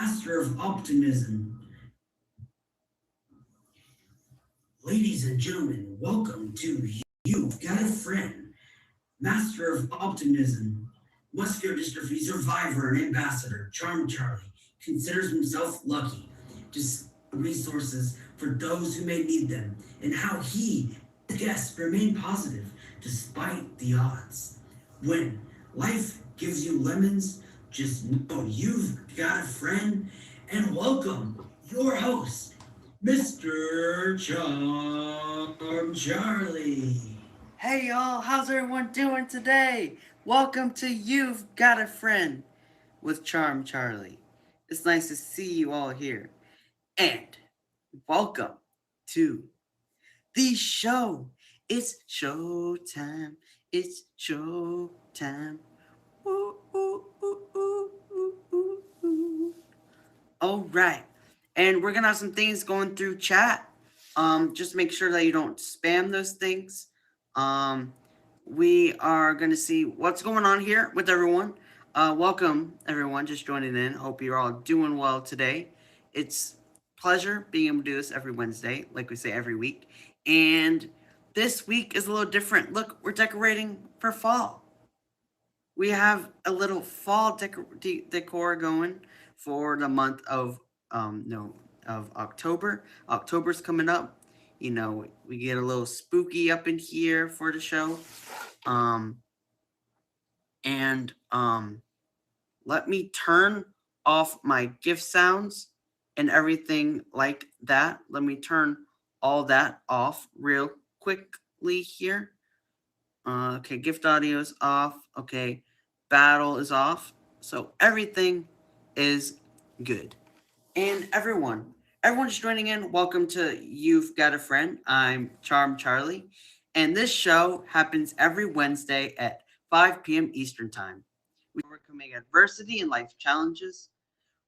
Master of optimism. Ladies and gentlemen, welcome to You've Got a Friend, Master of Optimism, muscular dystrophy survivor and ambassador, Charm Charlie, considers himself lucky to see resources for those who may need them, and how he and his guests remain positive despite the odds. When life gives you lemons, just know you've got a friend, and welcome your host, Mr. Charm Charlie. Hey y'all, how's everyone doing today? Welcome to You've Got a Friend with Charm Charlie. It's nice to see you all here. And welcome to the show. It's show time. It's show time. Ooh, ooh, ooh, ooh, ooh, ooh, ooh. All right. And we're gonna have some things going through chat. Just make sure that you don't spam those things. Um, we are gonna see what's going on here with everyone. Welcome everyone just joining in. Hope you're all doing well today. It's pleasure being able to do this every Wednesday, like we say every week. And this week is a little different. Look, we're decorating for fall. We have a little fall decor going for the month of no of October. October's coming up. You know, we get a little spooky up in here for the show. Um and let me turn off my gift sounds and everything like that. Let me turn all that off real quickly here. Okay, gift audio is off. Okay, battle is off. So everything is good. And everyone's joining in. Welcome to You've Got a Friend. I'm Charm Charlie. And this show happens every Wednesday at 5 p.m. Eastern Time. We overcoming adversity and life challenges.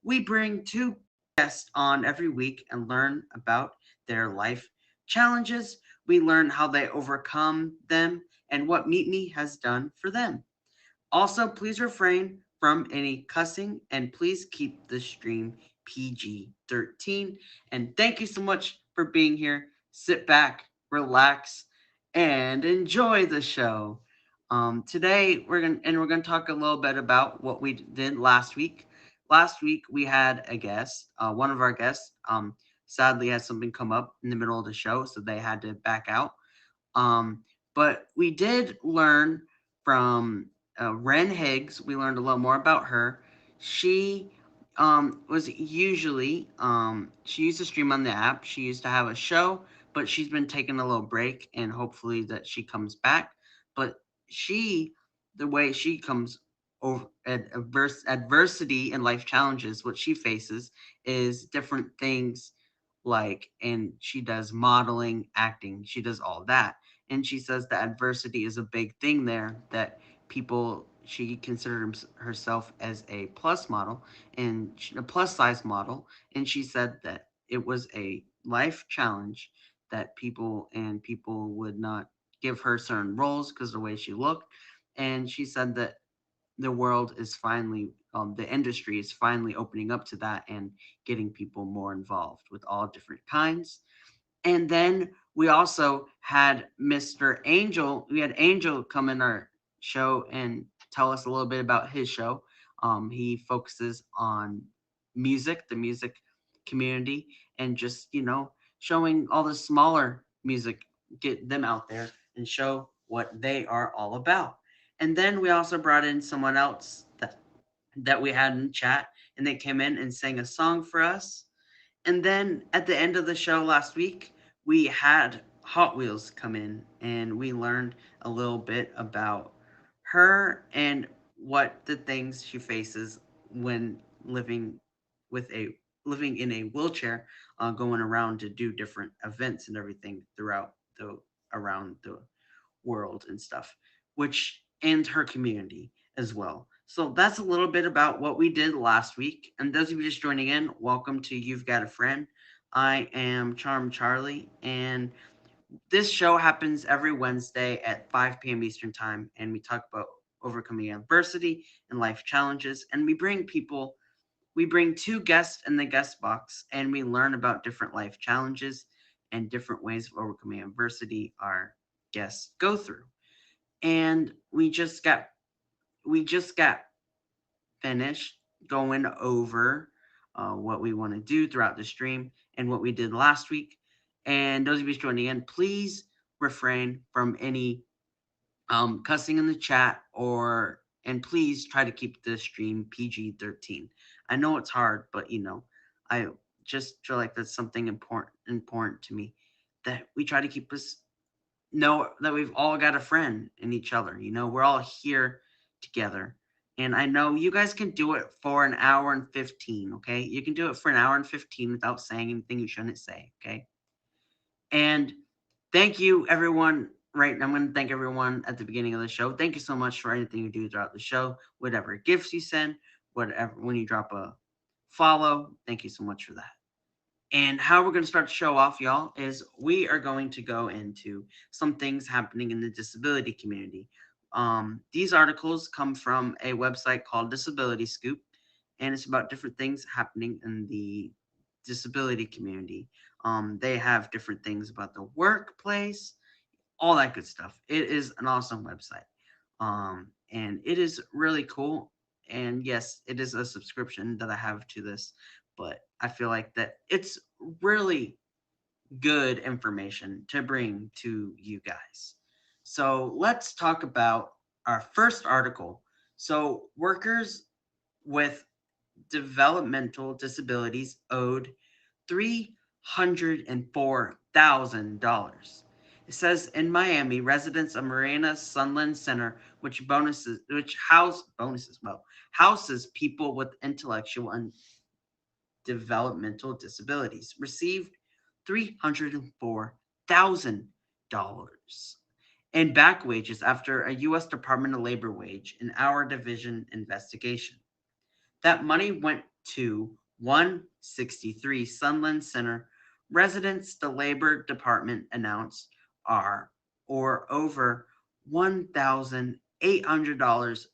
We bring two guests on every week and learn about their life challenges. We learn how they overcome them and what Meet Me has done for them. Also, please refrain from any cussing and please keep the stream PG 13. And thank you so much for being here. Sit back, relax, and enjoy the show. Today we're gonna talk a little bit about what we did last week. Last week we had a guest. One of our guests sadly had something come up in the middle of the show, so they had to back out. Um, but we did learn from Ren Higgs. We learned a little more about her. She was usually she used to stream on the app. She used to have a show, but she's been taking a little break, and hopefully that she comes back. But she, the way she comes over adversity and life challenges, what she faces is different things like, and she does modeling, acting, she does all that. And she says that adversity is a big thing there, that people, she considered herself as a plus model and a plus size model, and she said that it was a life challenge, that people would not give her certain roles because of the way she looked. And she said that the world is finally the industry is finally opening up to that and getting people more involved with all different kinds. And then we also had Mr. Angel. We had Angel come in our show and tell us a little bit about his show. He focuses on music, the music community, and just, showing all the smaller music, get them out there and show what they are all about. And then we also brought in someone else that we had in chat, and they came in and sang a song for us. And then at the end of the show last week, we had Hot Wheels come in and we learned a little bit about her and what the things she faces when with a living in a wheelchair, going around to do different events and everything throughout the around the world and stuff, which and her community as well. So that's a little bit about what we did last week. And those of you just joining in, welcome to You've Got a Friend. I am Charm Charlie, and this show happens every Wednesday at 5 p.m. Eastern Time, and we talk about overcoming adversity and life challenges, and we bring people We bring two guests in the guest box and we learn about different life challenges and different ways of overcoming adversity our guests go through. And we just got finished going over what we want to do throughout the stream and what we did last week. And those of you joining in, please refrain from any cussing in the chat, or and please try to keep the stream PG-13. I know it's hard, but I just feel like that's something important to me, that we try to keep us know that we've all got a friend in each other. We're all here together. And I know you guys can do it for an hour and 15, okay? You can do it for an hour and 15 without saying anything you shouldn't say, okay? And thank you, everyone. Right, I'm going to thank everyone at the beginning of the show. Thank you so much for anything you do throughout the show, whatever gifts you send, whatever, when you drop a follow. Thank you so much for that. And how we're going to start the show off, y'all, is we are going to go into some things happening in the disability community. These articles come from a website called Disability Scoop, and it's about different things happening in the disability community. They have different things about the workplace, all that good stuff. It is an awesome website. And it is really cool. And yes, it is a subscription that I have to this, but I feel like that it's really good information to bring to you guys. So let's talk about our first article. So workers with developmental disabilities owed $304,000. It says in Miami, residents of Marina Sunland Center, houses people with intellectual and developmental disabilities, received $304,000 in back wages after a U.S. Department of Labor wage and hour division investigation. That money went to 163 Sunland Center residents, the Labor Department announced, are or over $1,800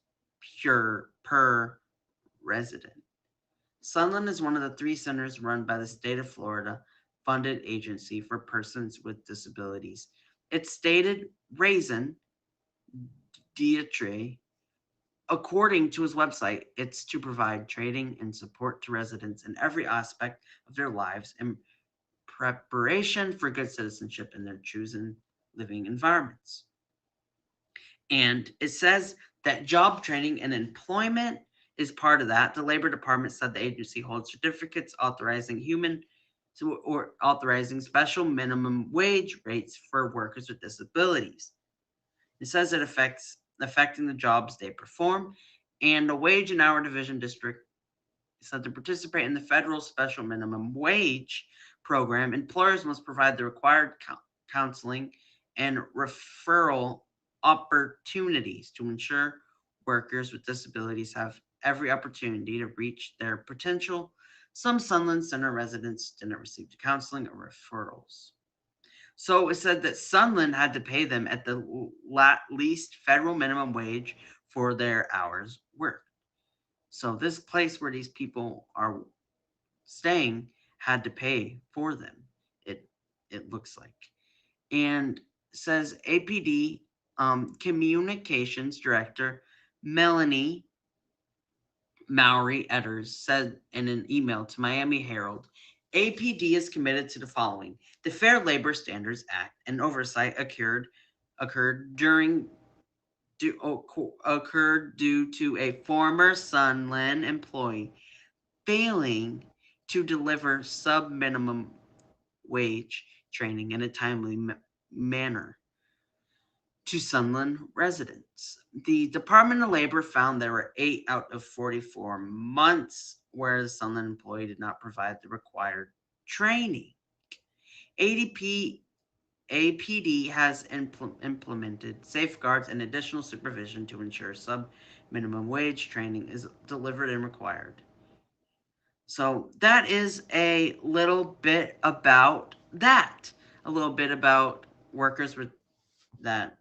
per resident. Sunland is one of the three centers run by the state of Florida funded agency for persons with disabilities. Its stated reason, Dietre, according to his website, it's to provide training and support to residents in every aspect of their lives in preparation for good citizenship in their chosen living environments. And it says that job training and employment is part of that. The Labor Department said the agency holds certificates authorizing authorizing special minimum wage rates for workers with disabilities. It says it affecting the jobs they perform, and the Wage and Hour Division District said to participate in the federal special minimum wage program, employers must provide the required counseling and referral opportunities to ensure workers with disabilities have every opportunity to reach their potential. Some Sunland Center residents didn't receive the counseling or referrals. So it said that Sunland had to pay them at the least federal minimum wage for their hours worked. So this place where these people are staying had to pay for them. It looks like, and says APD communications director Melanie Maury Edders said in an email to Miami Herald, APD is committed to the following: the Fair Labor Standards Act and oversight occurred due to a former Sunland employee failing to deliver sub-minimum wage training in a timely manner to Sunland residents. The Department of Labor found there were 8 out of 44 months where the Sunland employee did not provide the required training. APD has implemented safeguards and additional supervision to ensure sub-minimum wage training is delivered and required. So that is a little bit about that. A little bit about workers with that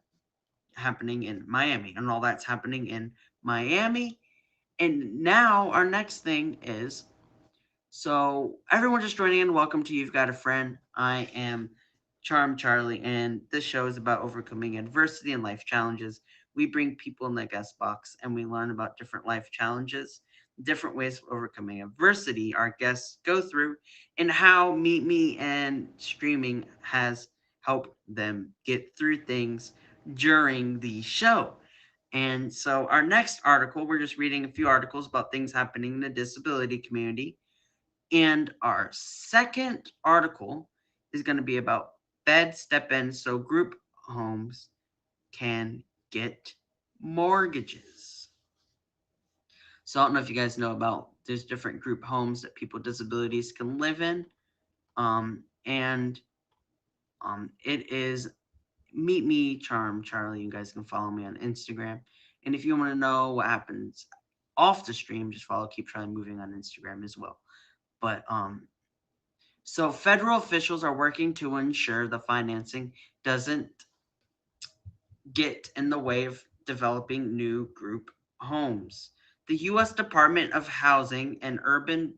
happening in Miami and all that's happening in Miami. And now our next thing is So, everyone just joining in, welcome to You've Got a Friend. I am Charlie, and this show is about overcoming adversity and life challenges. We bring people in the guest box and we learn about different life challenges, different ways of overcoming adversity our guests go through, and how Meet Me and streaming has helped them get through things during the show. And so, our next article, we're just reading a few articles about things happening in the disability community. And our second article is going to be about bed step in so group homes can get mortgages. So I don't know if you guys know about there's different group homes that people with disabilities can live in. And it is Meet Me Charlie. You guys can follow me on Instagram. And if you want to know what happens off the stream, just follow Keep Trying Moving on Instagram as well. But federal officials are working to ensure the financing doesn't get in the way of developing new group homes. The U.S. Department of Housing and Urban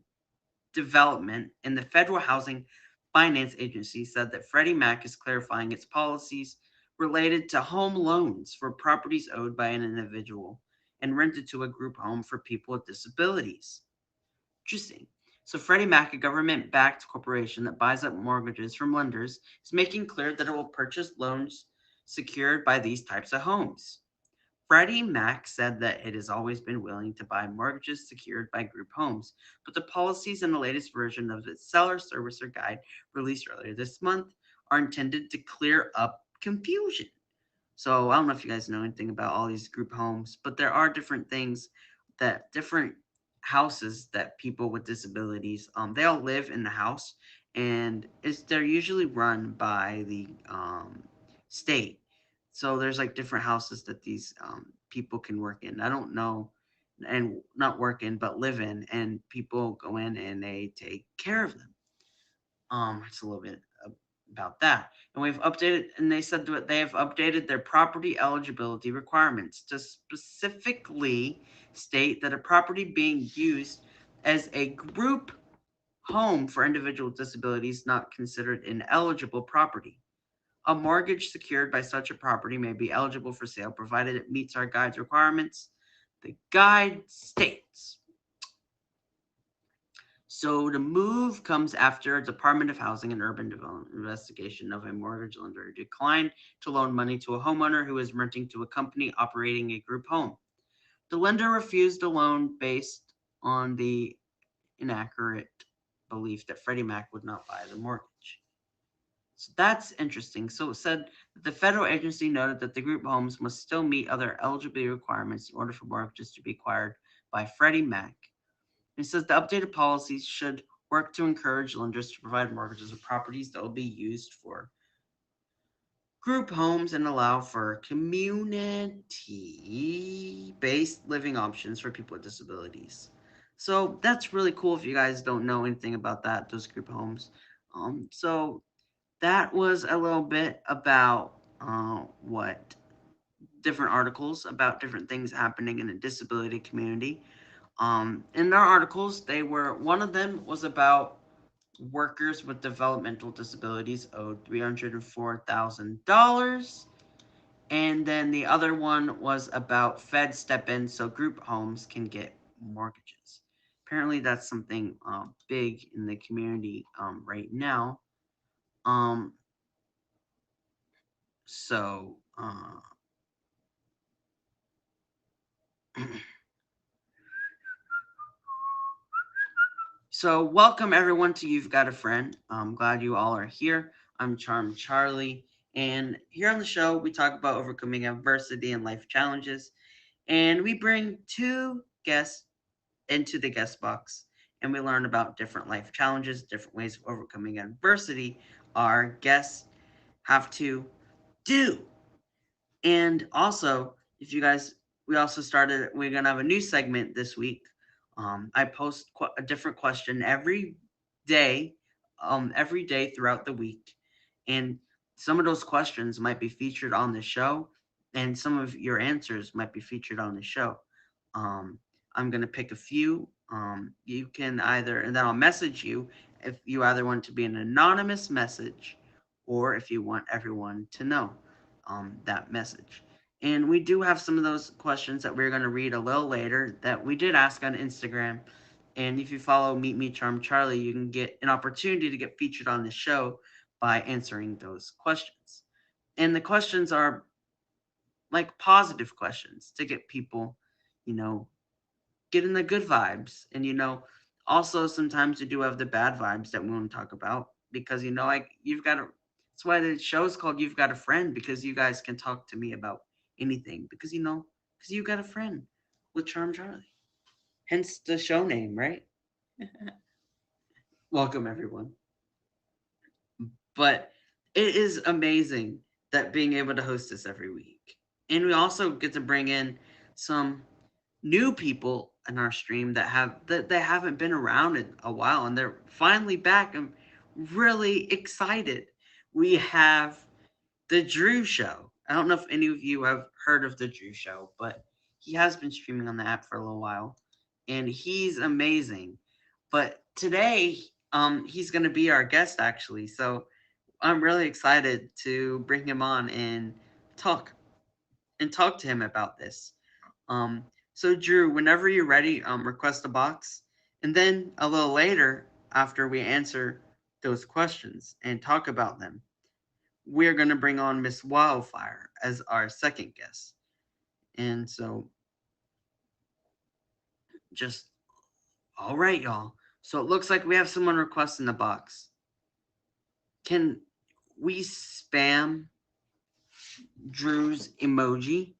Development and the Federal Housing Finance Agency said that Freddie Mac is clarifying its policies related to home loans for properties owed by an individual and rented to a group home for people with disabilities. Interesting. So Freddie Mac, a government-backed corporation that buys up mortgages from lenders, is making clear that it will purchase loans secured by these types of homes. Freddie Mac said that it has always been willing to buy mortgages secured by group homes, but the policies in the latest version of its seller servicer guide released earlier this month are intended to clear up confusion. So I don't know if you guys know anything about all these group homes, but there are different things that different houses that people with disabilities they all live in the house, and they're usually run by the state. So there's like different houses that these people can work in. I don't know, and not work in, but live in, and people go in and they take care of them. It's a little bit about that. And we've updated, and they said that they have updated their property eligibility requirements to specifically state that a property being used as a group home for individual with disabilities is not considered an eligible property. A mortgage secured by such a property may be eligible for sale provided it meets our guide's requirements. The guide states, so the move comes after a Department of Housing and Urban Development investigation of a mortgage lender who declined to loan money to a homeowner who is renting to a company operating a group home. The lender refused a loan based on the inaccurate belief that Freddie Mac would not buy the mortgage. So that's interesting. So it said that the federal agency noted that the group homes must still meet other eligibility requirements in order for mortgages to be acquired by Freddie Mac. It says the updated policies should work to encourage lenders to provide mortgages of properties that will be used for group homes and allow for community-based living options for people with disabilities. So that's really cool if you guys don't know anything about that, those group homes. So that was a little bit about what different articles about different things happening in the disability community. In their articles, one of them was about workers with developmental disabilities owed $304,000, and then the other one was about Fed step in so group homes can get mortgages. Apparently, that's something big in the community right now. Um, so. So, welcome everyone to You've Got a Friend. I'm glad you all are here. I'm Charlie, and here on the show, we talk about overcoming adversity and life challenges. And we bring two guests into the guest box, and we learn about different life challenges, different ways of overcoming adversity our guests have to do. And also, if you guys, we're going to have a new segment this week. I post a different question every day throughout the week. And some of those questions might be featured on the show, and some of your answers might be featured on the show. I'm going to pick a few You can either, and then I'll message you if you either want to be an anonymous message or if you want everyone to know that message. And we do have some of those questions that we're going to read a little later that we did ask on Instagram. And if you follow Meet Me Charm Charlie, you can get an opportunity to get featured on the show by answering those questions. And the questions are like positive questions to get people, you know, getting the good vibes. And, also sometimes we do have the bad vibes that we want to talk about because, like you've got a, that's why the show's called You've Got a Friend, because you guys can talk to me about anything because, because you got a friend with Charm Charlie. Hence the show name, right? Welcome, everyone. But it is amazing that being able to host this every week. And we also get to bring in some new people in our stream that they haven't been around in a while and they're finally back. I'm really excited. We have the Drew Show. I don't know if any of you have heard of the Drew Show, but he has been streaming on the app for a little while and he's amazing. But today, he's going to be our guest actually. So I'm really excited to bring him on and talk talk to him about this. So Drew, whenever you're ready, request a box, and then a little later, after we answer those questions and talk about them, we're gonna bring on Miss Wildfire as our second guest. And so, just all right, y'all. So it looks like we have someone requesting the box. Can we spam Drew's emoji?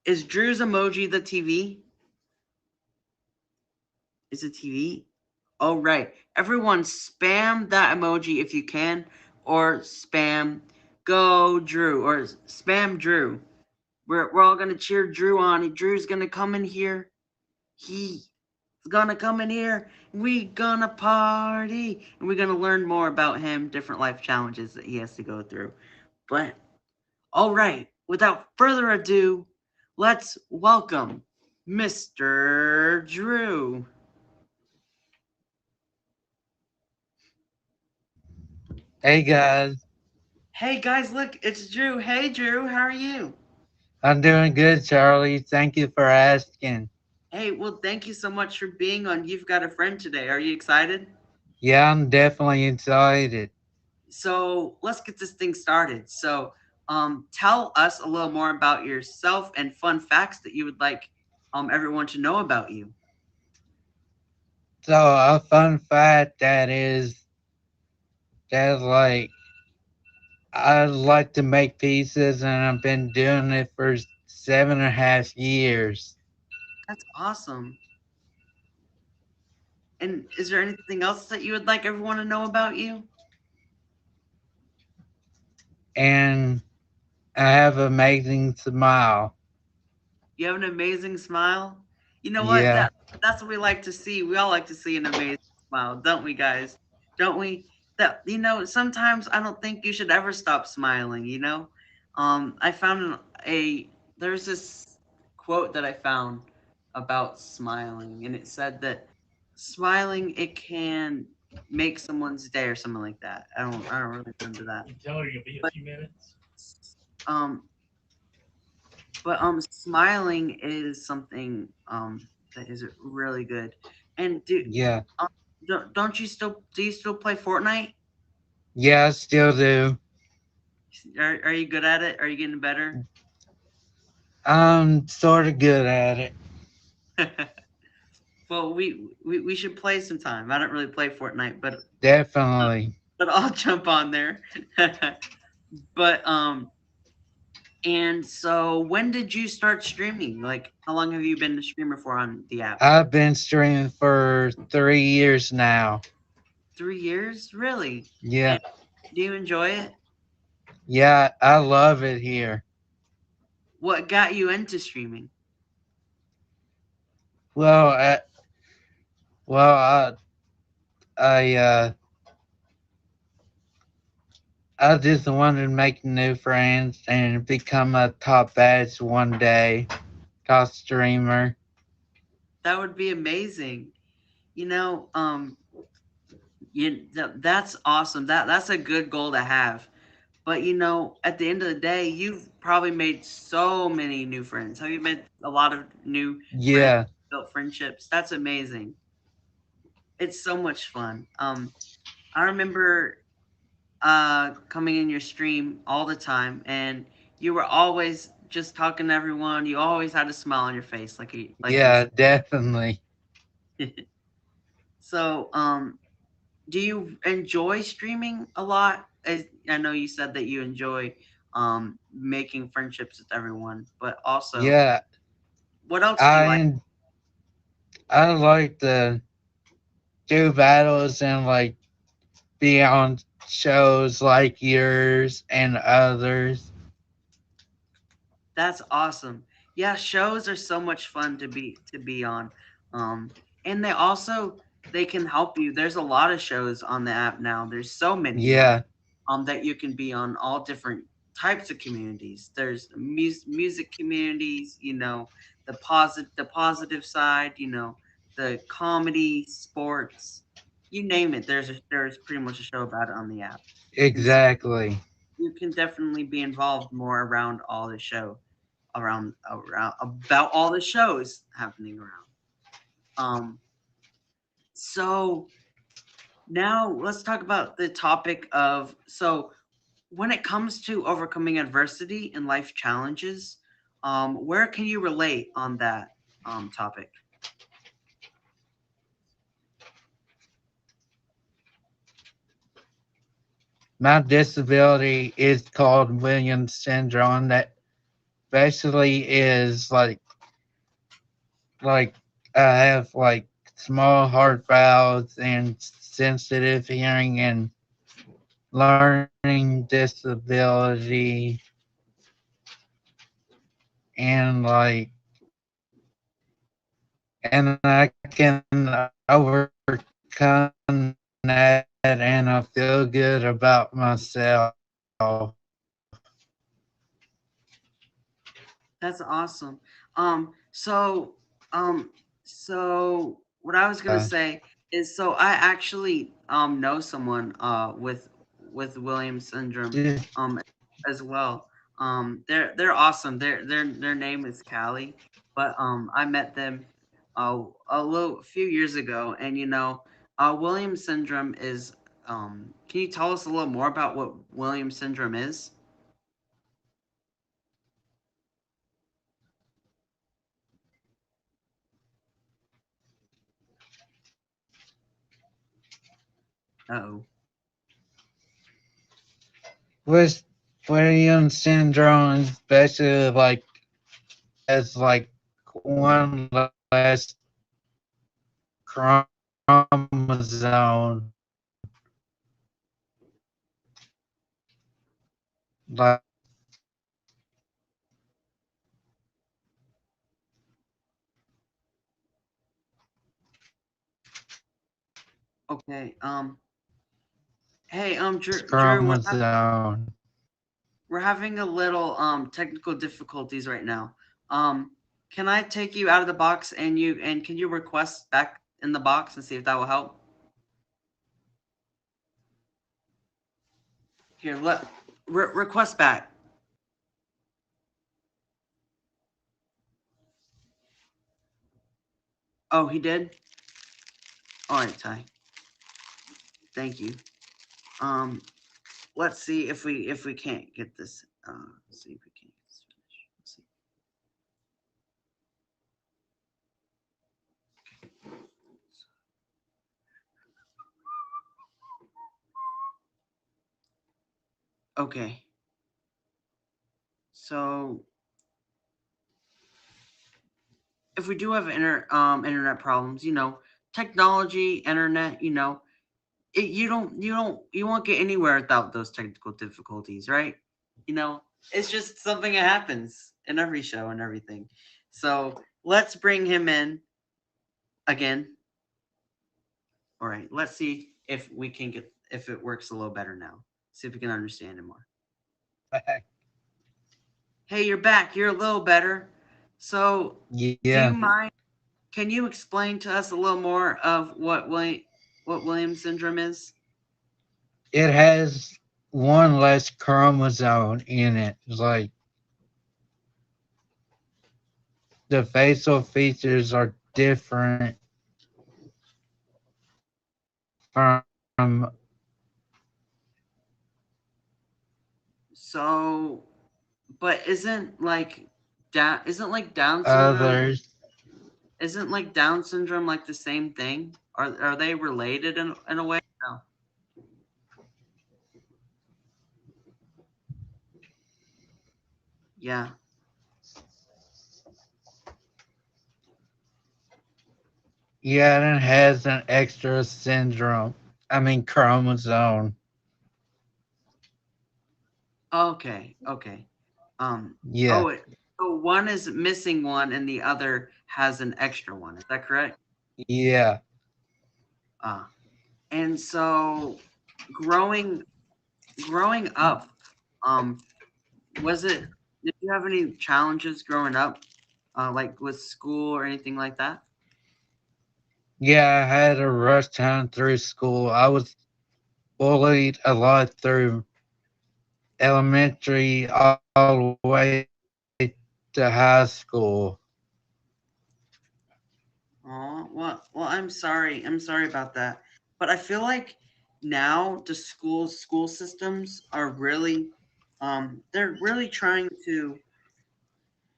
Is Drew's emoji the TV? Is it TV? Oh, right. Everyone, spam that emoji if you can, or spam go Drew, or spam Drew. We're all going to cheer Drew on. Drew's going to come in here. He's going to come in here. We going to party. And we're going to learn more about him, different life challenges that he has to go through. But, all right, without further ado, let's welcome Mr. Drew. Hey guys, Hey guys, look, it's Drew. Hey Drew, how are you? I'm doing good, Charlie. Thank you for asking. Hey, well, thank you so much for being on You've Got a Friend today. Are you excited? Yeah, I'm definitely excited. So let's get this thing started. So, tell us a little more about yourself and fun facts that you would like everyone to know about you. So, a fun fact that like I like to make pieces, and I've been doing it for 7.5 years. That's awesome. And is there anything else that you would like everyone to know about you? And I have an amazing smile. You have an amazing smile. You know what? Yeah, That's what we like to see. We all like to see an amazing smile, don't we, guys? Don't we? That sometimes I don't think you should ever stop smiling. I found there's this quote that I found about smiling, and it said that smiling it can make someone's day or something like that. I don't really remember that. You tell her you'll be a But few minutes. um smiling is something that is really good. And yeah, um, don't you still do you still play Fortnite? yeah, I still do. Are you good at it? Are you getting better? I'm sort of good at it. Well, we should play sometime. I don't really play Fortnite, Definitely. I'll jump on there. But and so when did you start streaming? Like, how long have you been a streamer for on the app? I've been streaming for 3 years now. 3 years, really? Yeah, And do you enjoy it? yeah, I love it here. What got you into streaming? Well, well, I, I just wanted to make new friends and become a top badge one day, top streamer. That would be amazing. You know, that's awesome. That's a good goal to have. But at the end of the day, you've probably made so many new friends. Have you made a lot of new friends, Yeah, built friendships? That's amazing. It's so much fun. I remember coming in your stream all the time, and you were always just talking to everyone. You always had a smile on your face, like you yeah, definitely. said. So, do you enjoy streaming a lot? I know you said that you enjoy making friendships with everyone, but also, Yeah, what else do you like? I I like to do battles and like be on shows like yours and others. That's awesome. Yeah, shows are so much fun to be on. Um and they can help you. There's a lot of shows on the app now. There's so many now. Yeah, That you can be on all different types of communities. There's music communities, the positive side, the comedy, sports, you name it. There's pretty much a show about it on the app. And so exactly. you can definitely be involved more around all the show around about all the shows happening around. So now let's talk about the topic of when it comes to overcoming adversity and life challenges, where can you relate on that topic? My disability is called Williams syndrome. That basically is like I have like small heart valves and sensitive hearing and learning disability and I can overcome that and I feel good about myself. That's awesome. Um so um so what I was gonna say is, I actually know someone with Williams syndrome um as well. They're awesome. Their name is Callie, but I met them a few years ago, and Williams syndrome is can you tell us a little more about what Williams syndrome is? Oh. With Williams syndrome is basically like has like one less chromosome, like Okay. Hey, Drew, chromosome. we're having a little technical difficulties right now. Um, can I take you out of the box, and can you request back in the box and see if that will help? Here, request back. Oh, he did. All right, Ty. Thank you. Um, let's see if we can't get this. Let's see if we can't get this finished. Let's see. Okay. So if we do have internet problems, technology, internet, you won't get anywhere without those technical difficulties, right? You know, it's just something that happens in every show and everything. So let's bring him in again. All right, let's see if it works a little better now. See if we can understand him more. Hey, you're back. You're a little better. So, do Yeah, you mind? Can you explain to us a little more of what Williams syndrome is? It has one less chromosome in it. It's like the facial features are different from So, but isn't like Down syndrome others. isn't like Down syndrome like the same thing? Are they related in a way? No. Yeah. Yeah, and it has an extra syndrome. I mean chromosome. Okay. Okay. Um. Yeah, Oh, so one is missing one, and the other has an extra one. Is that correct? yeah, Ah. And so, growing growing up, um, was it? Did you have any challenges growing up, like with school or anything like that? yeah. I had a rough time through school. I was bullied a lot through elementary all the way to high school. Oh, well, I'm sorry. I'm sorry about that. But I feel like now the school systems are really, they're really trying to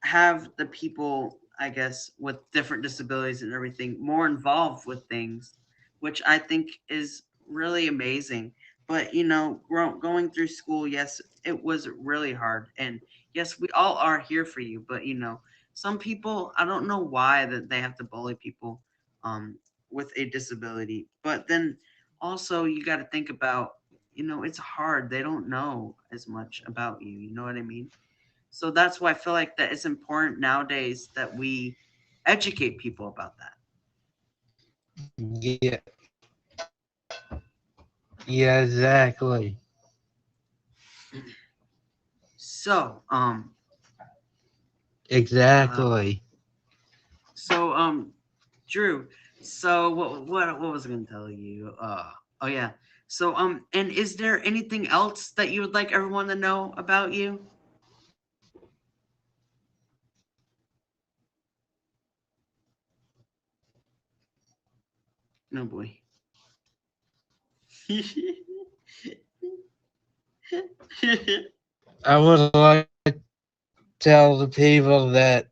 have the people, I guess, with different disabilities and everything more involved with things, which I think is really amazing. But going through school, yes, it was really hard, and yes, we all are here for you. But some people, I don't know why that they have to bully people, um, with a disability. But then also, you got to think about, it's hard. They don't know as much about you. You know what I mean? So that's why I feel like that it's important nowadays that we educate people about that. Yeah, yeah, exactly. So, uh, Exactly. so, Drew. So what was I going to tell you? Oh yeah. So, and is there anything else that you would like everyone to know about you? No boy. I would like to tell the people that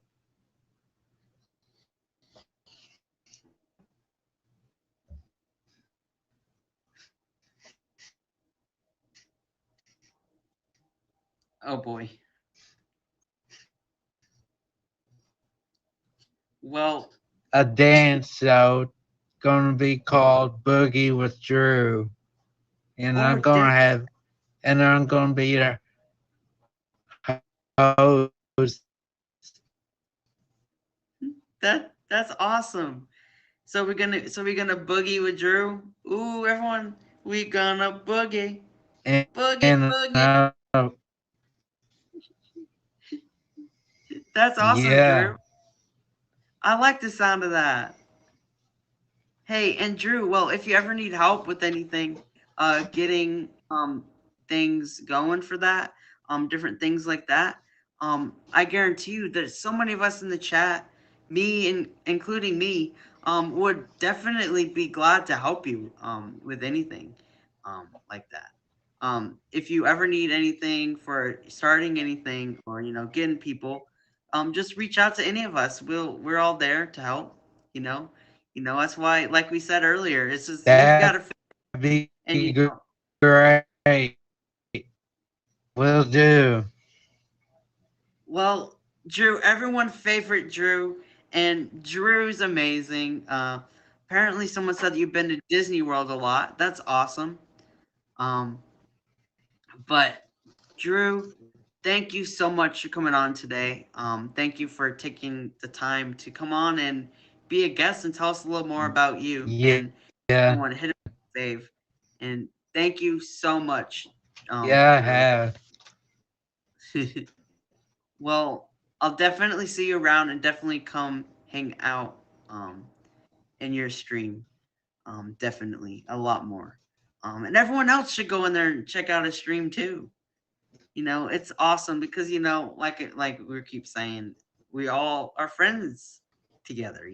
Oh boy. Well, a dance show gonna be called Boogie with Drew, and or did I'm gonna be the host. that's awesome. So we're gonna boogie with Drew. Ooh, everyone, we gonna boogie, boogie, And boogie. That's awesome, yeah, Drew. I like the sound of that. Hey, and Drew, well, if you ever need help with anything, getting things going for that, different things like that, I guarantee you that so many of us in the chat, me and including me, would definitely be glad to help you with anything like that. If you ever need anything for starting anything or getting people, just reach out to any of us. We're all there to help. You know, that's why, like we said earlier, it's just you've got to, that'd be and great. Will do. well, Drew, everyone favorite Drew, and Drew's amazing. Apparently, someone said that you've been to Disney World a lot. That's awesome. Um, but Drew, thank you so much for coming on today. Thank you for taking the time to come on and be a guest and tell us a little more about you. Yeah, And I want to hit a save. And thank you so much, yeah, I Drew. have. Well, I'll definitely see you around and definitely come hang out um, in your stream. Definitely a lot more. And everyone else should go in there and check out his stream too. It's awesome because like we keep saying, we all are friends together.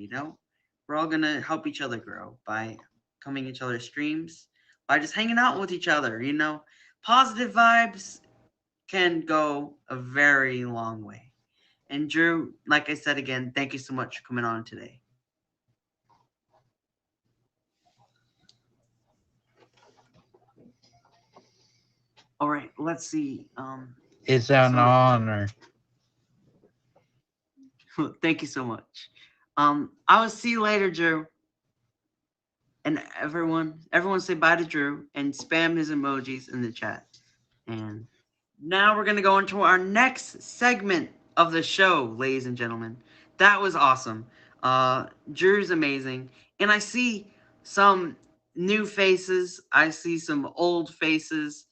We're all gonna help each other grow by coming each other's streams, by just hanging out with each other. Positive vibes can go a very long way. And Drew, like I said again, thank you so much for coming on today. All right, let's see. It's an So honor. thank you so much. I will see you later, Drew. And everyone say bye to Drew and spam his emojis in the chat. And now we're going to go into our next segment of the show, ladies and gentlemen. That was awesome. Drew's amazing. And I see some new faces. I see some old faces.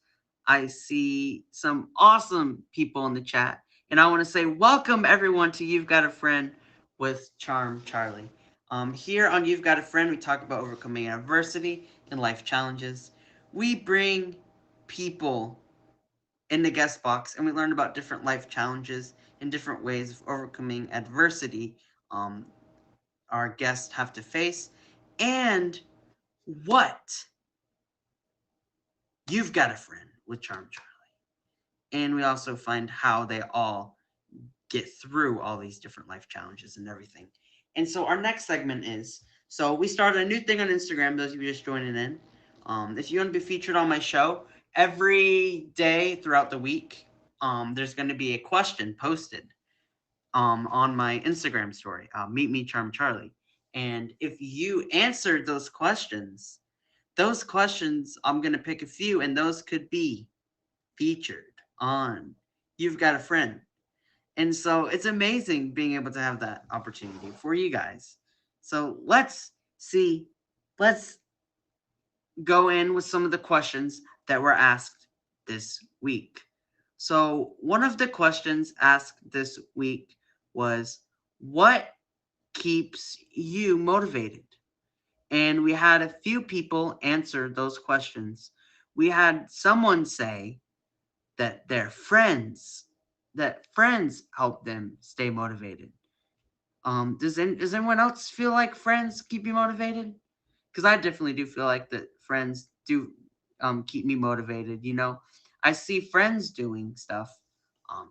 I see some awesome people in the chat. And I want to say welcome everyone to You've Got a Friend with Charm Charlie. Here on You've Got a Friend, we talk about overcoming adversity and life challenges. We bring people in the guest box and we learn about different life challenges and different ways of overcoming adversity our guests have to face, and what you've got a friend with Charm Charlie. And we also find how they all get through all these different life challenges and everything. And so our next segment is, so we started a new thing on Instagram, those of you just joining in. If you want to be featured on my show, every day throughout the week, there's going to be a question posted on my Instagram story, Meet Me Charm Charlie. And if you answered those questions, I'm going to pick a few, and those could be featured on You've Got a Friend. And so it's amazing being able to have that opportunity for you guys. So let's go in with some of the questions that were asked this week. So one of the questions asked this week was, what keeps you motivated? And we had a few people answer those questions. We had someone say that friends help them stay motivated. Does anyone else feel like friends keep you motivated? Because I definitely do feel like that friends do keep me motivated. I see friends doing stuff. Um,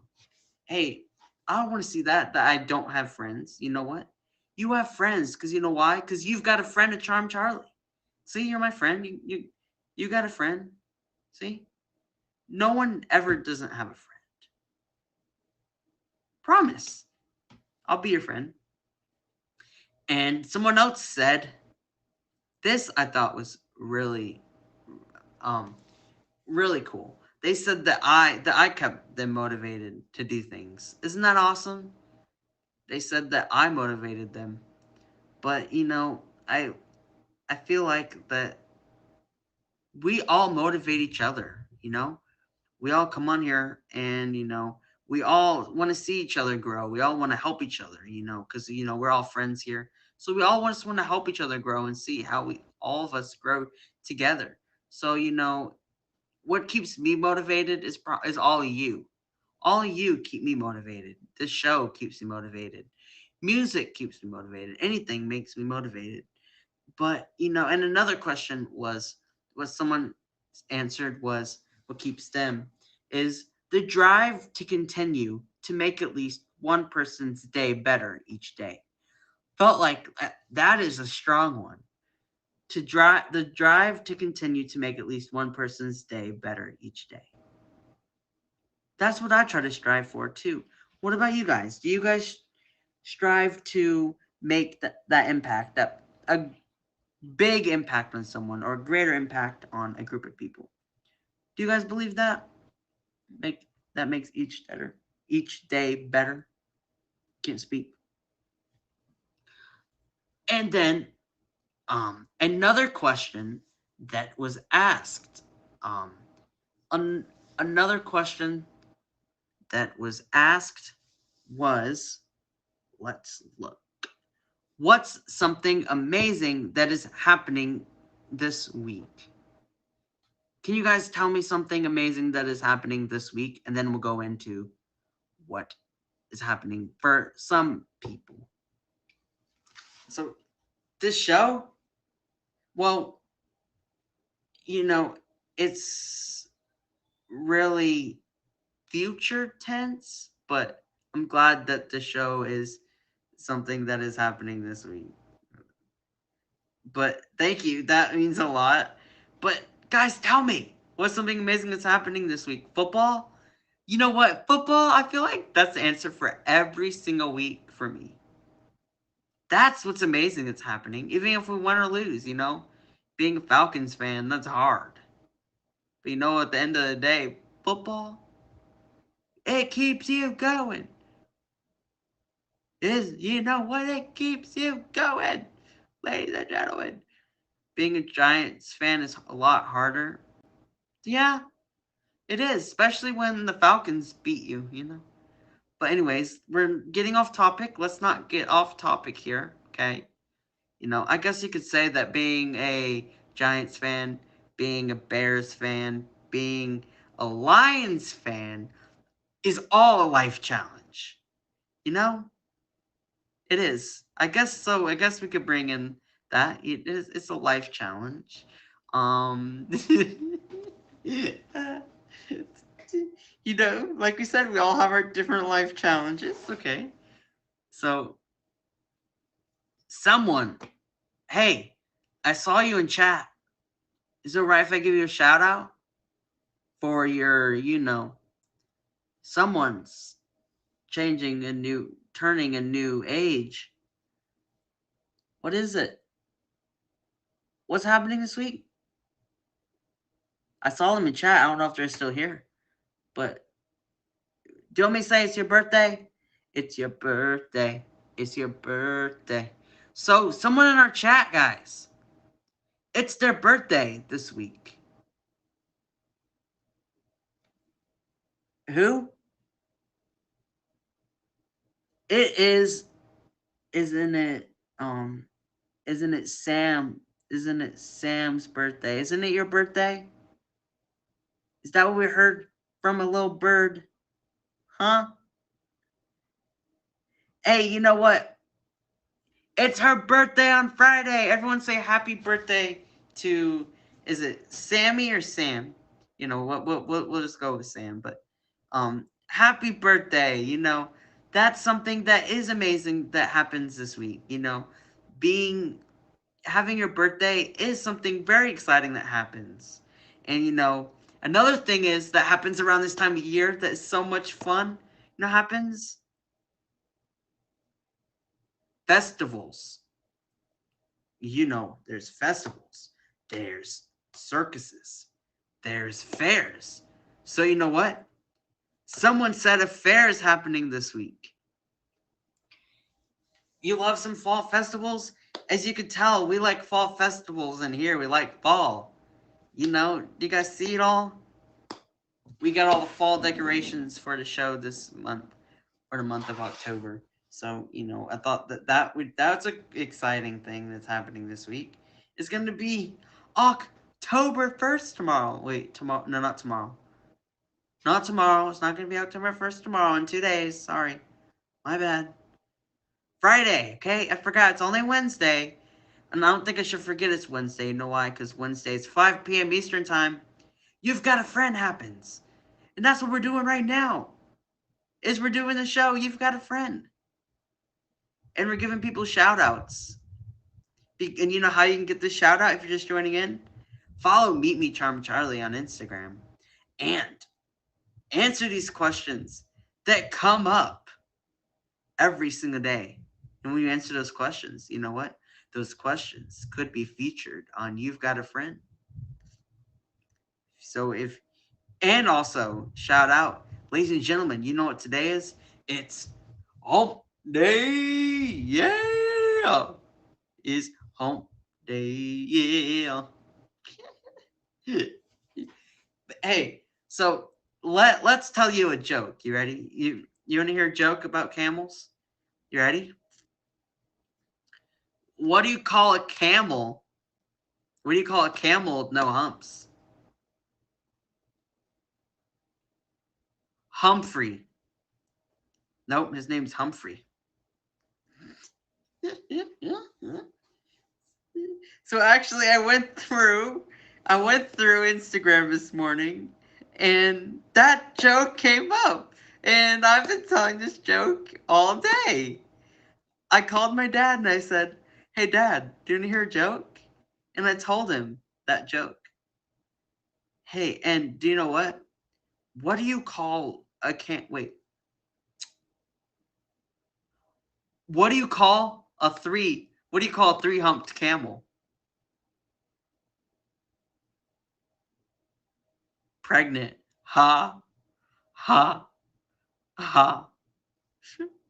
hey, I don't want to see that I don't have friends. You know what? You have friends because you know why? Because you've got a friend to Charm Charlie. See, you're my friend. You got a friend. See, no one ever doesn't have a friend. Promise, I'll be your friend. And someone else said this. I thought was um, really cool. They said that I kept them motivated to do things. Isn't that awesome? They said that I motivated them. But I feel like that we all motivate each other, We all come on here and we all want to see each other grow. We all want to help each other, because we're all friends here. So we all want to help each other grow and see how we all of us grow together. So what keeps me motivated is all of you. All of you keep me motivated. This show keeps me motivated. Music keeps me motivated. Anything makes me motivated. But and another question was what someone answered was what keeps them is the drive to continue to make at least one person's day better each day. Felt like that is a strong one. The drive to continue to make at least one person's day better each day. That's what I try to strive for too. What about you guys? Do you guys strive to make that impact, that a big impact on someone or a greater impact on a group of people? Do you guys believe that? That makes each day better. Can't speak. And then another question that was asked. Um, another question that was asked was, let's look. what's something amazing that is happening this week? Can you guys tell me something amazing that is happening this week? And then we'll go into what is happening for some people. So, this show, well, it's really future tense, but I'm glad that the show is something that is happening this week. But thank you. That means a lot. But guys, tell me, what's something amazing that's happening this week? Football? You know what? Football, I feel like that's the answer for every single week for me. That's what's amazing that's happening. Even if we win or lose, being a Falcons fan, that's hard. But at the end of the day, football, it keeps you going. It keeps you going, ladies and gentlemen. Being a Giants fan is a lot harder. Yeah, it is, especially when the Falcons beat you. But anyways, we're getting off topic. Let's not get off topic here, okay? I guess you could say that being a Giants fan, being a Bears fan, being a Lions fan is all a life challenge. It is. I guess so. I guess we could bring in that. It's a life challenge. Like we said, we all have our different life challenges. Okay. So, someone, hey, I saw you in chat. Is it right if I give you a shout out for your, someone's turning a new age? What is it? What's happening this week? I saw them in chat. I don't know if they're still here. But do you want me to say it's your birthday? It's your birthday. It's your birthday. So, someone in our chat, guys, it's their birthday this week. Who? It is, isn't it, isn't it Sam? Isn't it Sam's birthday? Isn't it your birthday? Is that what we heard from a little bird? Huh? Hey, you know what? It's her birthday on Friday. Everyone say happy birthday to, is it Sammy or Sam? We'll just go with Sam. But happy birthday. That's something that is amazing that happens this week. Having your birthday is something very exciting that happens. And another thing is that happens around this time of year that is so much fun. Happens festivals. There's festivals, there's circuses, there's fairs. So you know what? Someone said a fair is happening this week. You love some fall festivals? As you can tell, we like fall festivals in here. We like fall. Do you guys see it all? We got all the fall decorations for the show this month, for the month of October. So, I thought that's an exciting thing that's happening this week. It's going to be October 1st tomorrow. Wait, tomorrow? No, not tomorrow. Not tomorrow. It's not going to be October 1st tomorrow. In 2 days. Sorry. My bad. Friday, okay? I forgot. It's only Wednesday. And I don't think I should forget it's Wednesday. You know why? Because Wednesday is 5 p.m. Eastern Time. You've Got a Friend happens. And that's what we're doing right now. We're doing the show, You've Got a Friend. And we're giving people shout outs. And you know how you can get this shout out if you're just joining in? Follow Meet Me Charm Charlie on Instagram. And answer these questions that come up every single day. And when you answer those questions, you know what? Those questions could be featured on You've Got a Friend. And also, shout out, ladies and gentlemen, you know what today is? It's hump day. Yeah. It's hump day. Yeah. Hey, so let's tell you a joke. You ready? You want to hear a joke about camels? You ready? What do you call a camel? What do you call a camel with no humps? Humphrey. Nope, his name's Humphrey. So actually, I went through Instagram this morning, and that joke came up, and I've been telling this joke all day. I called my dad and I said, "Hey, Dad, do you want to hear a joke?" And I told him that joke. Hey, and do you know what? What do you call a can? Wait. What do you call a three? What do you call a three-humped camel? Pregnant. Ha, ha, ha.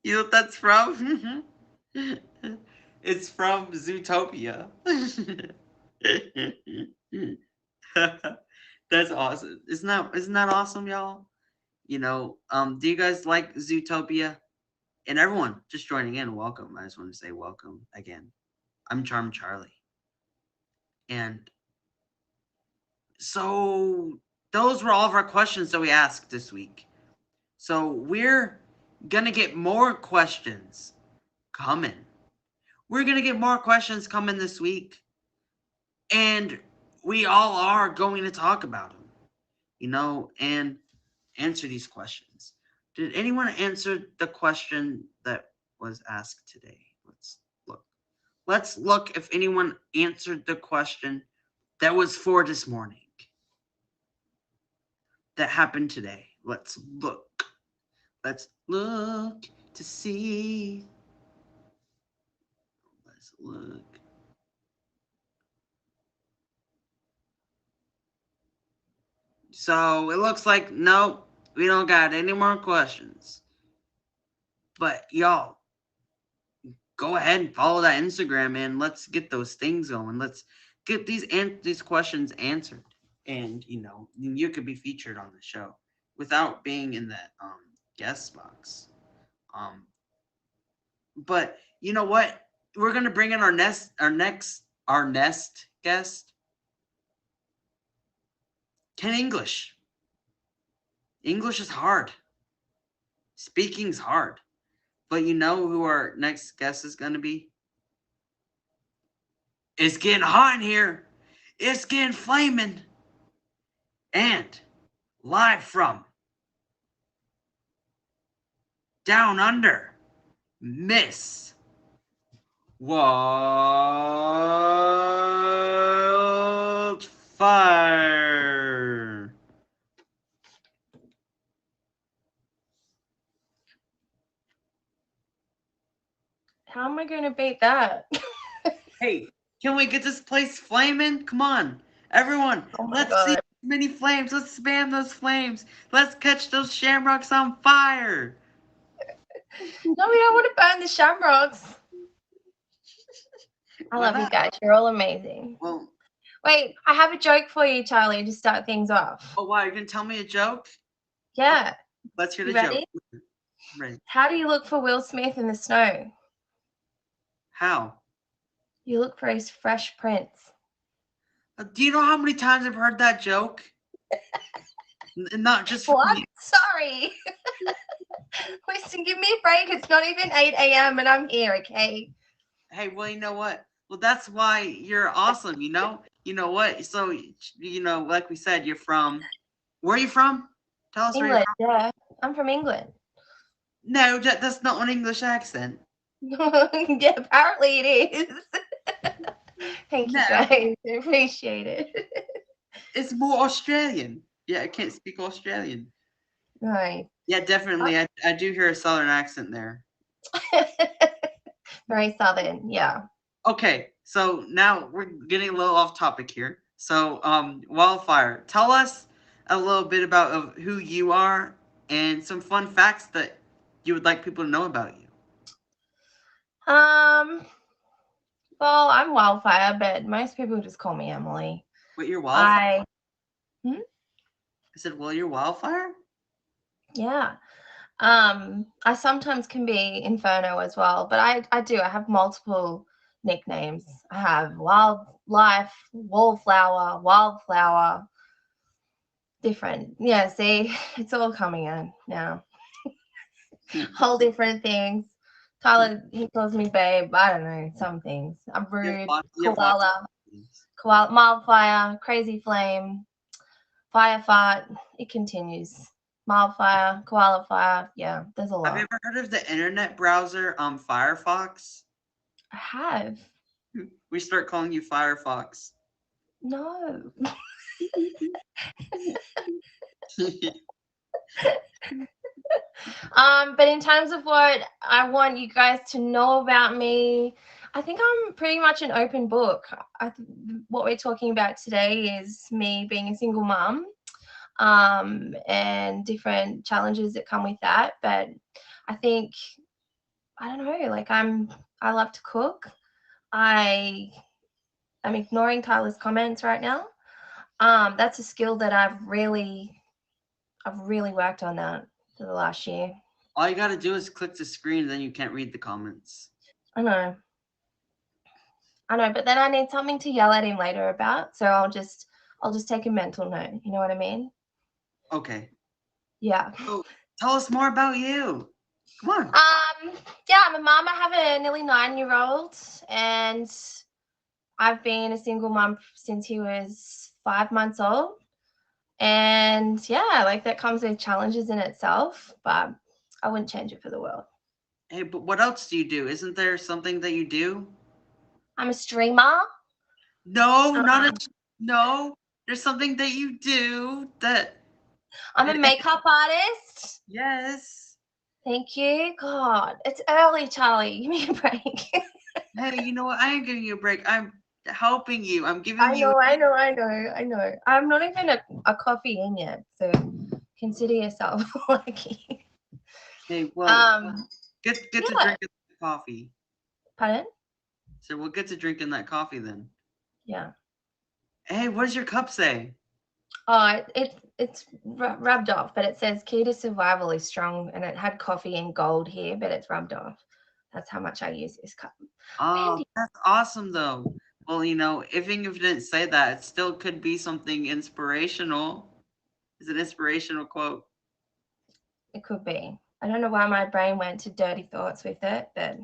You know what that's from? It's from Zootopia. That's awesome. Isn't that awesome, y'all? Do you guys like Zootopia? And everyone just joining in, welcome. I just want to say welcome again. I'm Charm Charlie. And so those were all of our questions that we asked this week. So we're gonna get more questions coming. We're gonna get more questions coming this week. And we all are going to talk about them, and answer these questions. Did anyone answer the question that was asked today? Let's look. Let's look if anyone answered the question that was for this morning. That happened today. Let's look. Let's look to see. Let's look. So it looks like, nope, we don't got any more questions. But y'all, go ahead and follow that Instagram and let's get those things going. Let's get these questions answered. And you could be featured on the show without being in that guest box. But you know what? We're gonna bring in our next guest. Can English. English is hard. Speaking's hard. But you know who our next guest is gonna be? It's getting hot in here. It's getting flaming. And live from Down Under, Miss Wildfire. How am I going to beat that? Hey, can we get this place flaming? Come on, everyone. Let's see many flames. Let's spam those flames. Let's catch those shamrocks on fire. No, we don't want to burn the shamrocks. I love you guys. You're all amazing. Well, wait, I have a joke for you, Charlie, to start things off. Oh, wow, you're going to tell me a joke? Yeah. Let's hear the joke. Ready. How do you look for Will Smith in the snow? How? You look for his fresh prints. Do you know how many times I've heard that joke? Not just what? Me. Sorry. Listen, give me a break. It's not even 8 a.m. and I'm here, okay? Hey, well, you know what? Well, that's why you're awesome, You know what? So, like we said, you're from... Where are you from? Tell us England, where you're from. Yeah. I'm from England. No, that's not an English accent. Yeah, apparently it is. Thank you, guys. I appreciate it. It's more Australian. Yeah, I can't speak Australian. Right. Yeah, definitely. I do hear a southern accent there. Very southern, yeah. Okay, so now we're getting a little off topic here. So, Wildfire, tell us a little bit about who you are and some fun facts that you would like people to know about you. Well, I'm Wildfire, but most people just call me Emily. Wait, you're Wildfire? I said, well, you're Wildfire? Yeah. I sometimes can be Inferno as well, but I have multiple nicknames. I have Wildlife, Wildflower, different. Yeah, see, it's all coming in now. Whole different things. Tyler, he calls me babe. I don't know, some things. I'm rude. You have lots Koala, of names. Wildfire, Crazy Flame, Fire Fart. It continues. Wildfire, Koala Fire. Yeah, there's a Have you lot. ever heard of the internet browser Firefox? I have. We start calling you Firefox. No. But in terms of what I want you guys to know about me, I think I'm pretty much an open book. What we're talking about today is me being a single mom, and different challenges that come with that. But I think, I don't know, like I love to cook. I'm ignoring Tyler's comments right now. That's a skill that I've really worked on that for the last year. All you gotta do is click the screen, then you can't read the comments. I know, but then I need something to yell at him later about, so I'll just take a mental note. You know what I mean? Okay. Yeah. So tell us more about you. Come on. Yeah, I'm a mom. I have a nearly 9-year-old, and I've been a single mom since he was 5 months old. And yeah, like that comes with challenges in itself, but I wouldn't change it for the world. Hey, but what else do you do? Isn't there something that you do? I'm a streamer. No, no. There's something that you do that. I'm a makeup artist. Yes. Thank you. God, it's early, Charlie. Give me a break. Hey, you know what? I ain't giving you a break. I'm helping you. I'm giving I you. know. I'm not even a coffee in yet, so consider yourself lucky. Hey, well, get to yeah. drinking the coffee. Pardon? So we'll get to drinking that coffee then. Yeah. Hey, what does your cup say? Oh, it's rubbed off, but it says key to survival is strong, and it had coffee in gold here, but it's rubbed off. That's how much I use this cup. Oh, Mandy. that's awesome though. Well, even if you didn't say that, it still could be something inspirational. It's an inspirational quote. It could be. I don't know why my brain went to dirty thoughts with it, but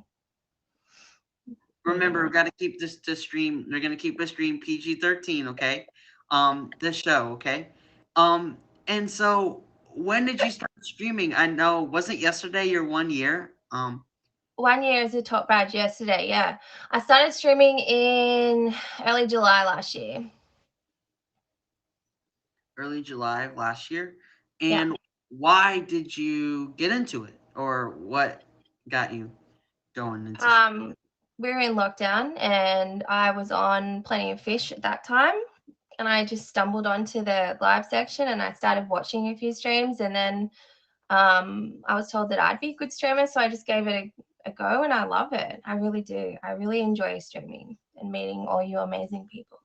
Remember, we got to keep the stream. They're gonna keep the stream PG-13, okay? This show, okay? And so when did you start streaming? I know, wasn't yesterday your 1 year? 1 year is a top badge yesterday. Yeah, I started streaming in early July last year. Early July of last year. Yeah. And why did you get into it, or what got you going into? We were in lockdown, and I was on Plenty of Fish at that time, and I just stumbled onto the live section, and I started watching a few streams, and then I was told that I'd be a good streamer, so I just gave it a go, and I love it. I really do. I really enjoy streaming and meeting all you amazing people.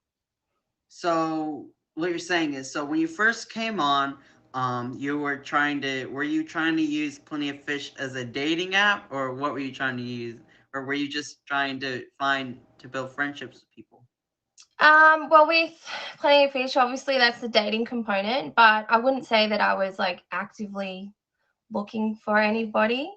So what you're saying is, so when you first came on, were you trying to use Plenty of Fish as a dating app, or what were you trying to use, or were you just trying to build friendships with people? Well, with Plenty of Fish, obviously that's the dating component, but I wouldn't say that I was like actively looking for anybody.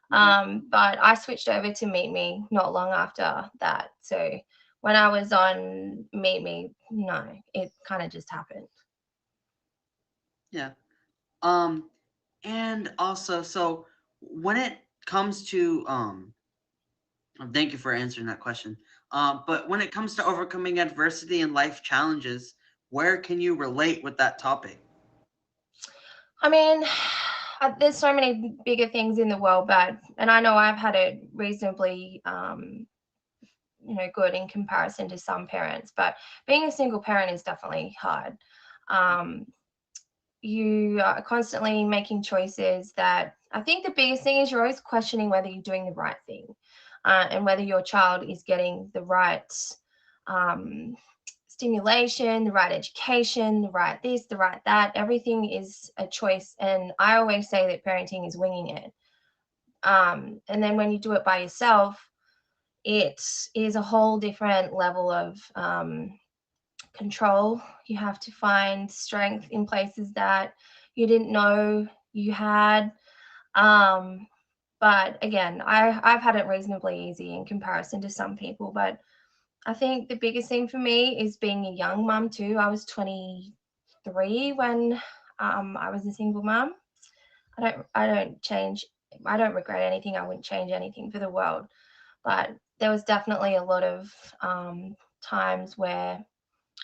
But I switched over to Meet Me not long after that. So when I was on Meet Me, no, it kind of just happened. Yeah. And also, so when it comes to thank you for answering that question. But when it comes to overcoming adversity and life challenges, where can you relate with that topic? I mean, there's so many bigger things in the world, and I know I've had it reasonably, good in comparison to some parents, but being a single parent is definitely hard. You are constantly making choices that I think the biggest thing is you're always questioning whether you're doing the right thing, and whether your child is getting the right stimulation, the right education, the right this, the right that. Everything is a choice. And I always say that parenting is winging it. And then when you do it by yourself, it is a whole different level of control. You have to find strength in places that you didn't know you had. But again, I've had it reasonably easy in comparison to some people. But I think the biggest thing for me is being a young mum too. I was 23 when I was a single mum. I don't regret anything. I wouldn't change anything for the world. But there was definitely a lot of times where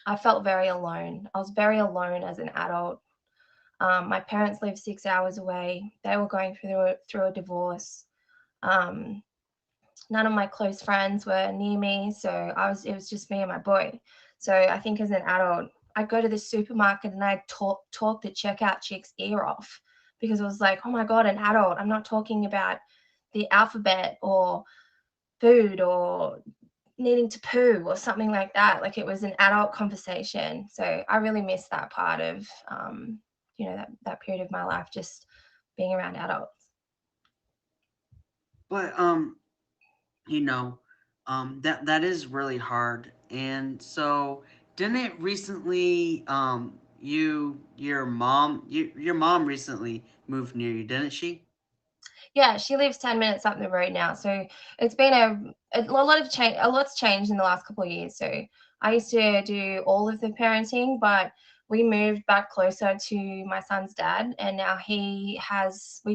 I felt very alone. I was very alone as an adult. My parents lived 6 hours away. They were going through a divorce. Um, None of my close friends were near me, so it was just me and my boy. So I think as an adult, I'd go to the supermarket and I'd talk the checkout chick's ear off, because it was like, oh my god, an adult. I'm not talking about the alphabet or food or needing to poo or something like that. Like, it was an adult conversation. So I really miss that part of that period of my life, just being around adults. But you know, that is really hard. And so, didn't it recently your mom recently moved near you, didn't she? Yeah, she lives 10 minutes up the road now. So it's been a lot of change. A lot's changed in the last couple of years. So I used to do all of the parenting, but we moved back closer to my son's dad, and now we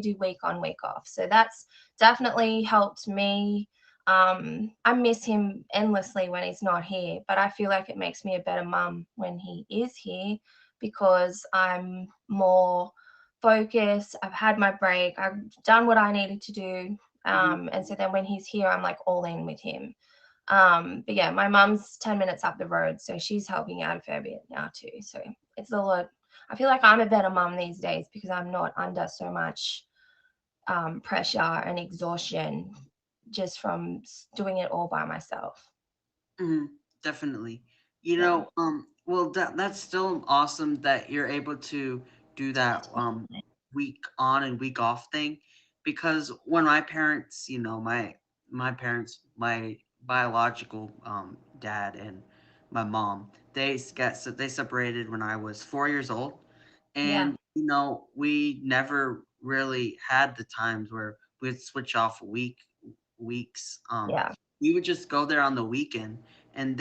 do week on, week off. So that's definitely helped me. I miss him endlessly when he's not here, but I feel like it makes me a better mum when he is here, because I'm more focused. I've had my break. I've done what I needed to do. Hmm. And so then when he's here, I'm like all in with him. But yeah, my mum's 10 minutes up the road, so she's helping out a fair bit now too. So it's a lot. I feel like I'm a better mum these days because I'm not under so much pressure and exhaustion just from doing it all by myself. Hmm. Definitely. Yeah. Well, that's still awesome that you're able to do that week on and week off thing, because when my parents, my parents, my biological dad and my mom, they separated when I was 4 years old, Yeah. and we never really had the times where we'd switch off weeks. Yeah. We would just go there on the weekend, and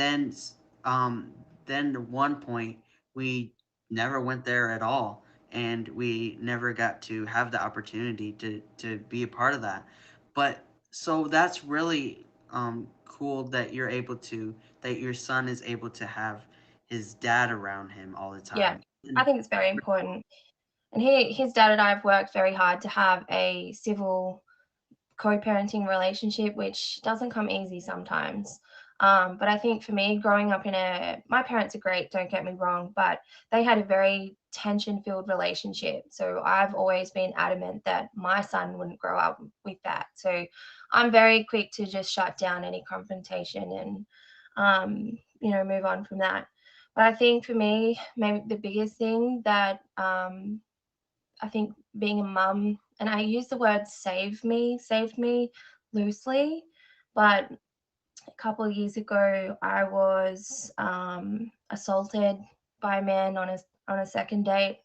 um then at one point we never went there at all, and we never got to have the opportunity to be a part of that. But so that's really cool that your son is able to have his dad around him all the Yeah. time. I And think it's very important. And his dad and I have worked very hard to have a civil co-parenting relationship, which doesn't come easy sometimes. But I think for me, growing up my parents are great, don't get me wrong, but they had a very tension-filled relationship. So I've always been adamant that my son wouldn't grow up with that. So I'm very quick to just shut down any confrontation and, move on from that. But I think for me, maybe the biggest thing that I think being a mum, and I use the word saved me loosely, but a couple of years ago, I was assaulted by a man on a second date,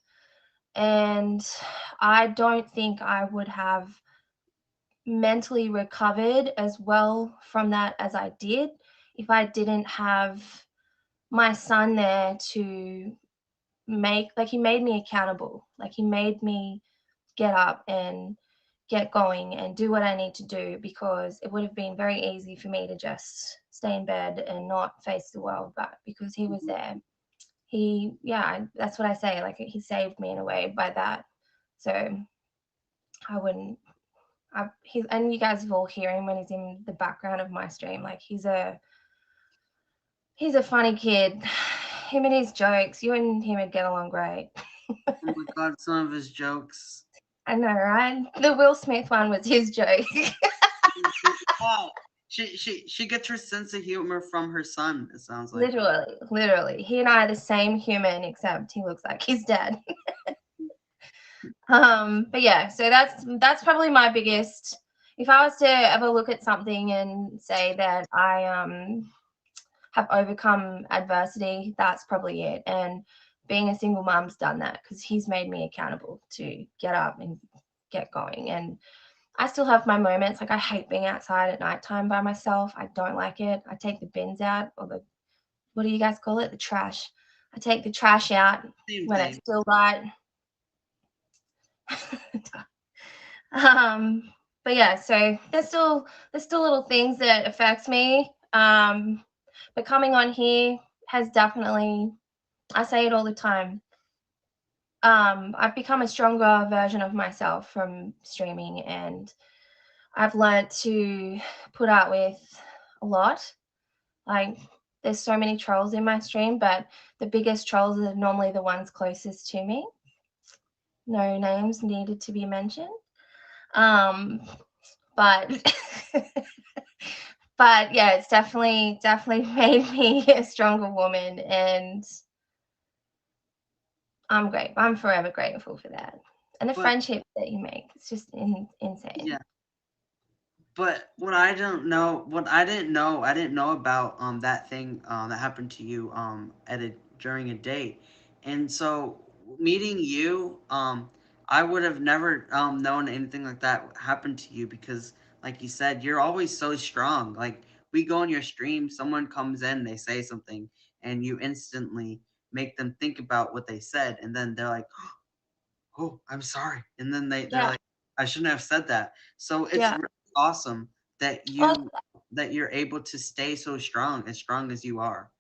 and I don't think I would have mentally recovered as well from that as I did if I didn't have my son there to he made me accountable. Like, he made me get up and get going and do what I need to do, because it would have been very easy for me to just stay in bed and not face the world. But because he was there, that's what I say. Like, he saved me in a way by that. So I wouldn't. And you guys have all hear him when he's in the background of my stream. Like, he's a funny kid. Him and his jokes, you and him would get along great. oh my god, some of his jokes. I know, right? The Will Smith one was his joke. Yeah. She gets her sense of humor from her son, it sounds like. Literally. He and I are the same human, except he looks like his dad. But yeah, so that's probably my biggest if I was to ever look at something and say that I have overcome adversity, that's probably it. And being a single mom's done that because he's made me accountable to get up and get going. And I still have my moments. Like I hate being outside at nighttime by myself. I don't like it. I take the bins out, or the, what do you guys call it? The trash. I take the trash out Same when it's thing. still light. um, but yeah, so there's still little things that affects me. But coming on here has definitely, I say it all the time. I've become a stronger version of myself from streaming, and I've learned to put out with a lot. Like, there's so many trolls in my stream, but the biggest trolls are normally the ones closest to me. No names needed to be mentioned. Um, but but yeah, it's definitely made me a stronger woman, and I'm forever grateful for that. And the But friendships that you make, it's just insane. yeah, but what I didn't know about that thing that happened to you at a during a date, and so meeting you, I would have never known anything like that happened to you because, like you said, you're always so strong. Like we go on your stream, someone comes in, they say something, and you instantly make them think about what they said, and then they're like, "Oh, I'm sorry," and then they're Yeah, like, "I shouldn't have said that." So it's yeah. really awesome that Well, you're able to stay so strong as you are.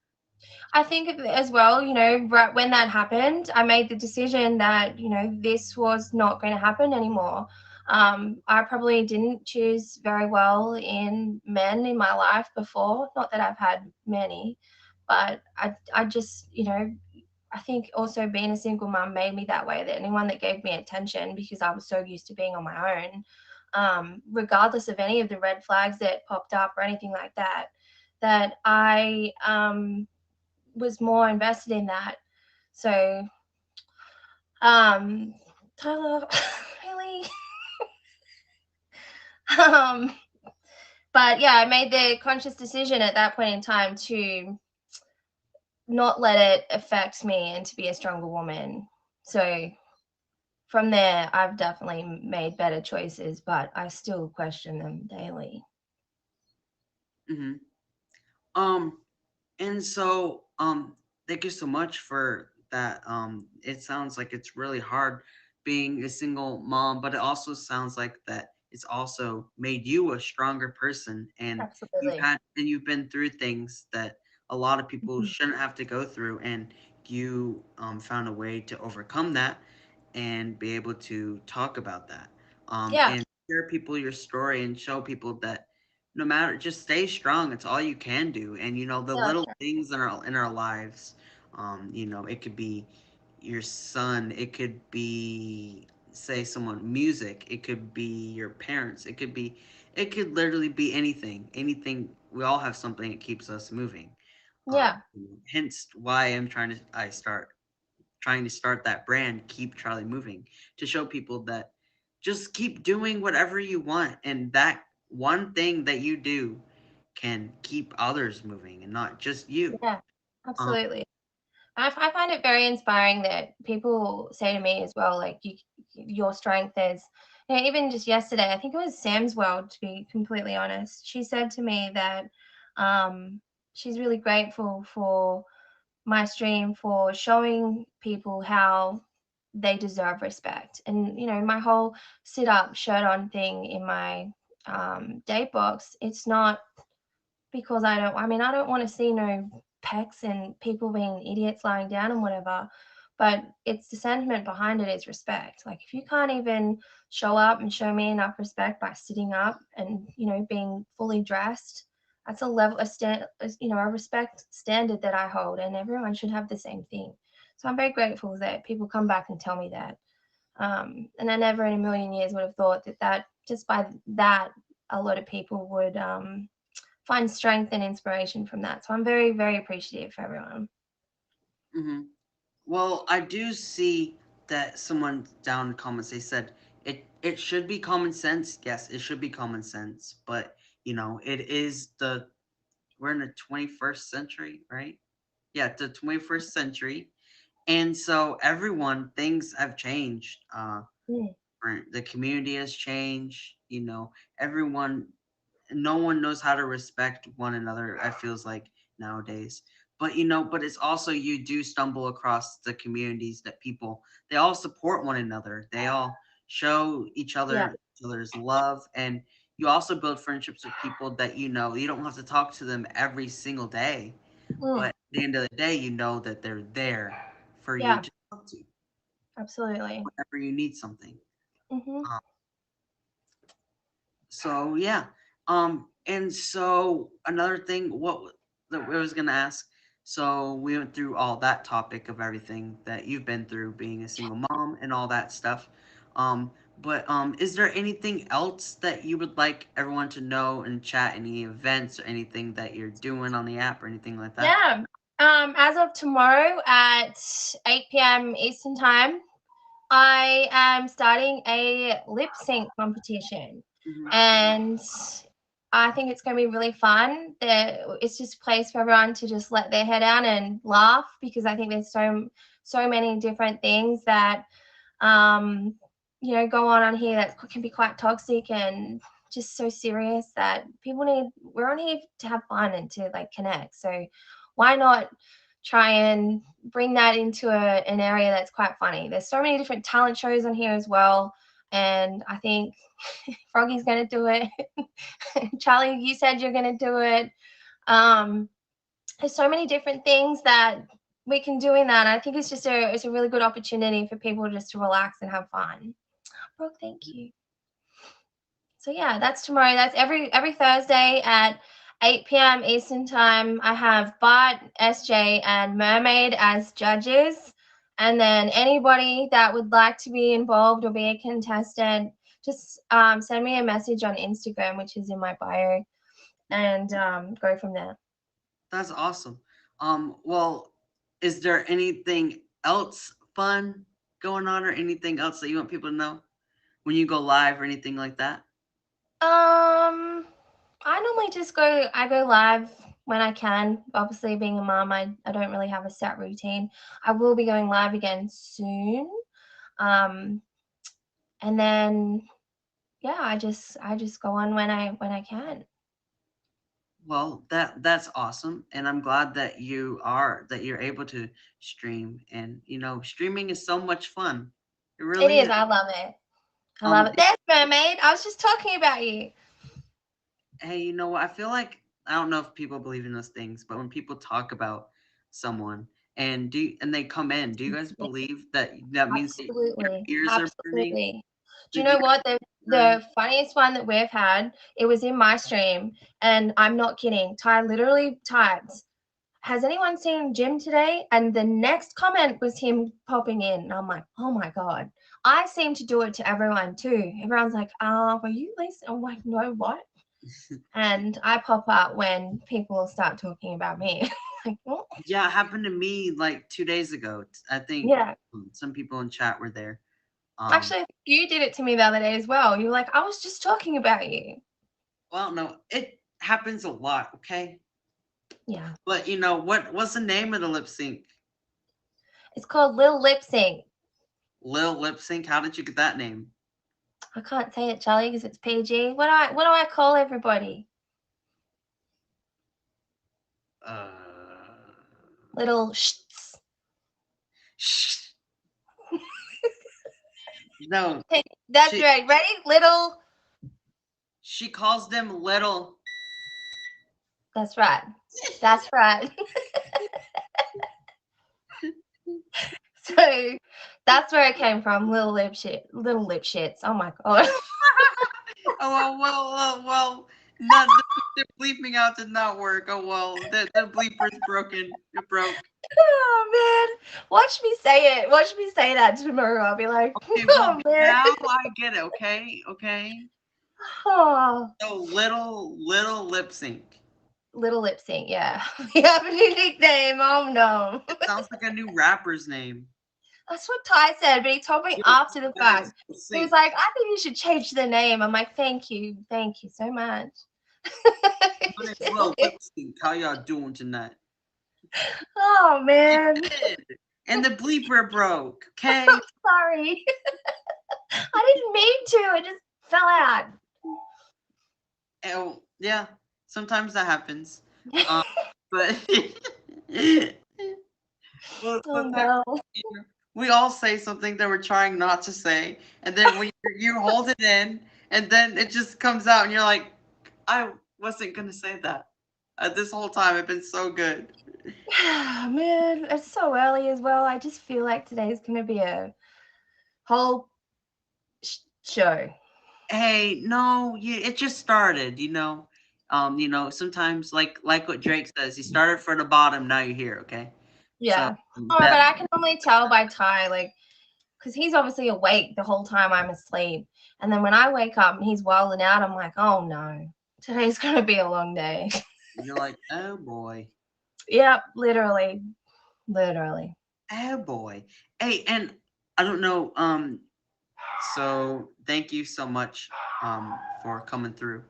I think as well, right when that happened, I made the decision that, this was not going to happen anymore. I probably didn't choose very well in men in my life before. Not that I've had many, but I just, I think also being a single mum made me that way, that anyone that gave me attention, because I was so used to being on my own, regardless of any of the red flags that popped up or anything like that, that I was more invested in that. So, um, Tyler, really? um, but yeah, I made the conscious decision at that point in time to not let it affect me and to be a stronger woman. So from there, I've definitely made better choices, but I still question them daily. Hmm. Um, and so thank you so much for that. It sounds like it's really hard being a single mom, but it also sounds like that it's also made you a stronger person, and Absolutely. you've been through things that a lot of people Mhm. shouldn't have to go through, and you found a way to overcome that and be able to talk about that, Yeah, and share people your story and show people that no matter, just stay strong, it's all you can do. And the yeah, little things in our lives, it could be your son, it could be, say, someone, music, it could be your parents, it could literally be anything. We all have something that keeps us moving. yeah, Hence why I start trying to start that brand, Keep Charlie Moving, to show people that just keep doing whatever you want, and that one thing that you do can keep others moving and not just you. yeah, Um, absolutely. I find it very inspiring that people say to me as well, like, your strength is, even just yesterday, I think it was Sam's World, to be completely honest. She said to me that she's really grateful for my stream for showing people how they deserve respect. And, my whole sit up, shirt on thing in my date box, it's not because I don't want to see no pecs and people being idiots lying down and whatever, but it's the sentiment behind it is respect. Like, if you can't even show up and show me enough respect by sitting up and, being fully dressed, that's a level, a respect standard that I hold, and everyone should have the same thing. So I'm very grateful that people come back and tell me that. And I never in a million years would have thought that just by that, a lot of people would find strength and inspiration from that. So I'm very, very appreciative for everyone. mhm. Well, I do see that someone down in the comments, they said it should be common sense. Yes, it should be common sense, but it is we're in the 21st century, right? Yeah, the 21st century. And so things have changed. Mm. The community has changed, everyone, no one knows how to respect one another, I feels like, nowadays. But it's also, you do stumble across the communities that people, they all support one another, they all show Yeah. each other's love, and you also build friendships with people that you don't have to talk to them every single day, but Mm. at the end of the day, you know that they're there for you Yeah. to talk to Absolutely. whenever you need something. Hmm. Um, So yeah. And so another thing, that I was gonna ask. So we went through all that topic of everything that you've been through, being a single mom and all that stuff. But is there anything else that you would like everyone to know in chat? Any events or anything that you're doing on the app or anything like that? Yeah. As of tomorrow at 8 p.m. Eastern time, I am starting a lip sync competition, Mhm. and I think it's going to be really fun. It's just a place for everyone to just let their head down and laugh, because I think there's so many different things that um, go on here that can be quite toxic and just so serious that we're on here to have fun and to like connect. So why not try and bring that into an area that's quite funny? There's so many different talent shows on here as well. And I think Froggy's going to do it. Charlie, you said you're going to do it. Um, there's so many different things that we can do in that. I think it's a really good opportunity for people just to relax and have fun. Brooke, thank you. So yeah, that's tomorrow. That's every Thursday at 8 p.m. Eastern time. I have Bart, SJ, and Mermaid as judges. And then anybody that would like to be involved or be a contestant, just send me a message on Instagram, which is in my bio, and go from there. That's awesome. Well, is there anything else fun going on or anything else that you want people to know when you go live or anything like that? I normally I go live when I can. Obviously, being a mom, I don't really have a set routine. I will be going live again soon. Um, and then yeah, I just go on when I can. Well, that's awesome, and I'm glad that you're able to stream, and streaming is so much fun. It It really is. is. I love it. I love Um, it. There's Mermaid. I was just talking about you. hey, you know what? I feel like, I don't know if people believe in those things, but when people talk about someone and they come in, do you guys believe that that means that your Absolutely. ears are burning? Absolutely. Do you That know your what? burn? The funniest one that we've had, it was in my stream, and I'm not kidding. Ty literally typed, "Has anyone seen Jim today?" And the next comment was him popping in. And I'm like, oh my God. I seem to do it to everyone too. Everyone's like, were you listening? I'm like, no, what? And I pop up when people start talking about me. Like, what? Yeah, it happened to me like 2 days ago. I think Yeah. some people in chat were there. Actually, I think you did it to me the other day as well. You were like, I was just talking about you. Well, no, it happens a lot, okay? Yeah. But what's the name of the lip sync? It's called Lil Lip Sync. Lil Lip Sync. How did you get that name? I can't say it, Charlie, because it's PG. What do I call everybody? Uh, Little shits. Shh. No, That's she right. Ready? Little. she calls them little. That's right. That's right. So that's where it came from. Little lip shit. Little lip shits. Oh my God. Oh well. Not the bleeping out did not work. Oh well, the bleeper's broken. It broke. Oh man. Watch me say it. Watch me say that tomorrow. I'll be like, Okay, well oh man. now I get it. Okay. Oh. So little lip sync. Little lip sync. Yeah. You have a new nickname. Oh no. It sounds like a new rapper's name. That's what Ty said, but he told me after the fact. He was like, I think you should change the name. I'm like, thank you so much. Might as well lip sync. How y'all doing tonight? Oh man. And the bleeper broke. Okay. Sorry. I didn't mean to. It just fell out. Oh, yeah. Sometimes that happens. But well, Oh no. we all say something that we're trying not to say, and then when you hold it in, and then it just comes out, and you're like, I wasn't gonna say that. This whole time, it's been so good. Man, it's so early as well. I just feel like today's gonna be a whole show. Hey, no, it just started, you know. Sometimes like what Drake says, you started from the bottom, now you're here, okay? So Yeah. Oh, but I can normally tell by Ty, like, because he's obviously awake the whole time I'm asleep. And then when I wake up and he's wilding out, I'm like, oh no, today's gonna be a long day. you're like, oh boy. Yep, literally. Oh boy. Hey, and I don't know, so thank you so much for coming through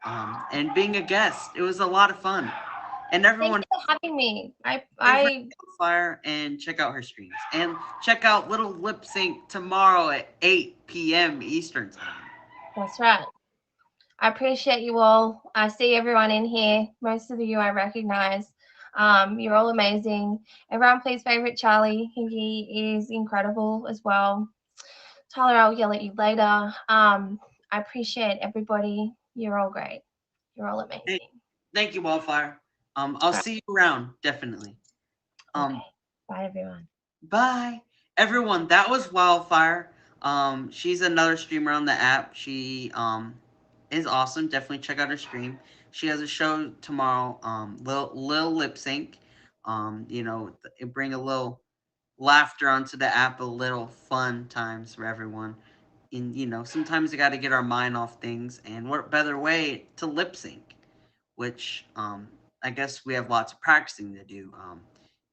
and being a guest. It was a lot of fun. And everyone, Thank you for having me. I fire and check out her streams and check out Little Lip Sync tomorrow at 8 p.m. Eastern time. That's right. I appreciate you all. I see everyone in here. Most of you I recognize. You're all amazing. Everyone, please favorite Charlie. He is incredible as well. Tyler, I'll yell at you later. I appreciate everybody. You're all great. You're all amazing. Hey, thank you, Wildfire. I'll see you around, definitely. Okay. Bye, everyone. Bye, everyone. That was Wildfire. She's another streamer on the app. She is awesome. Definitely check out her stream. She has a show tomorrow. Lil Lip Sync. It bring a little laughter onto the app, a little fun times for everyone. And sometimes you got to get our mind off things, and what better way to lip sync? Which I guess we have lots of practicing to do.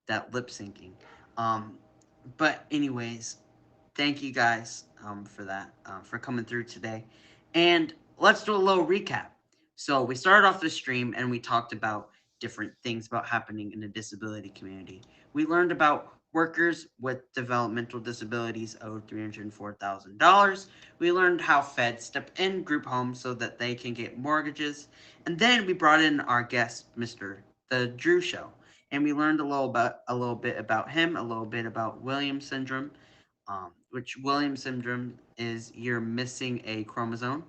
That lip syncing. Um, but anyways, thank you guys for that, for coming through today. And let's do a little recap. So we started off the stream and we talked about different things about happening in the disability community. We learned about workers with developmental disabilities owed $304,000. We learned how feds step in group homes so that they can get mortgages. And then we brought in our guest, Mr. The Drew Show, and we learned a little bit about him, a little bit about Williams syndrome, which Williams syndrome is you're missing a chromosome,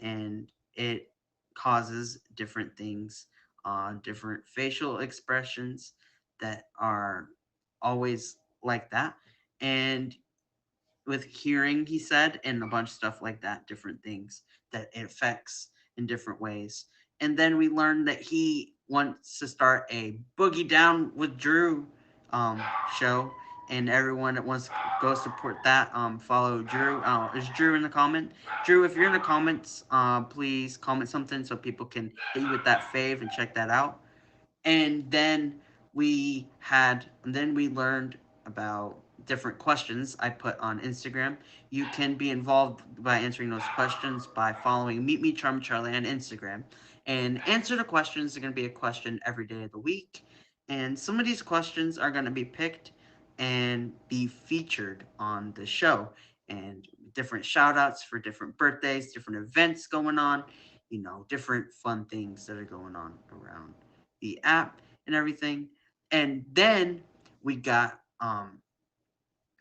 and it causes different things, different facial expressions that are always like that, and with hearing, he said, and a bunch of stuff like that, different things that it affects in different ways. And then we learned that he wants to start a Boogie Down with Drew show, and everyone that wants to go support that, follow Drew. Is Drew in the comment? Drew, if you're in the comments, please comment something so people can hit you with that fave and check that out. And then we learned about different questions I put on Instagram. You can be involved by answering those questions by following Meet Me Charm Charlie on Instagram, and answer the questions. They're going to be a question every day of the week, and some of these questions are going to be picked and be featured on the show, and different shout outs for different birthdays, different events going on, different fun things that are going on around the app and everything. And then we got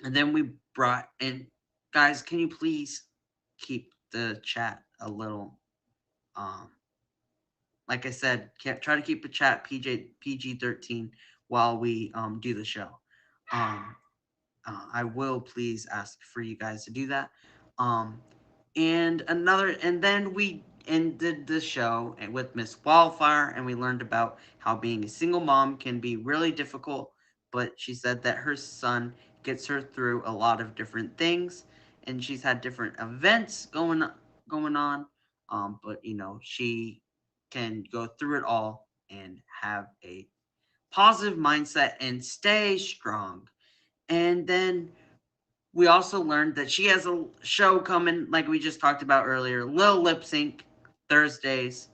and then we brought in, guys, can you please keep the chat a little like I said, try to keep the chat PG-13 while we do the show. I will please ask for you guys to do that. And then we ended the show with Miss Wildfire, and we learned about how being a single mom can be really difficult, but she said that her son gets her through a lot of different things, and she's had different events going on, but she can go through it all and have a positive mindset and stay strong. And then we also learned that she has a show coming, like we just talked about earlier, Lil Lip Sync, Thursdays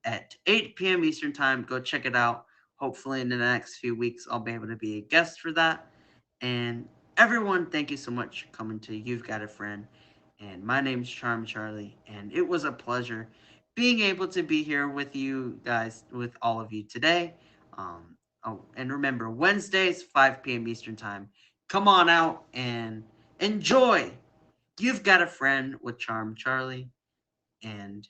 at 8 p.m. Eastern Time. Go check it out. Hopefully, in the next few weeks, I'll be able to be a guest for that. And everyone, thank you so much for coming to You've Got a Friend. And my name's Charm Charlie, and it was a pleasure being able to be here with you guys, with all of you today. And remember, Wednesdays, 5 p.m. Eastern Time. Come on out and enjoy. You've Got a Friend with Charm Charlie. And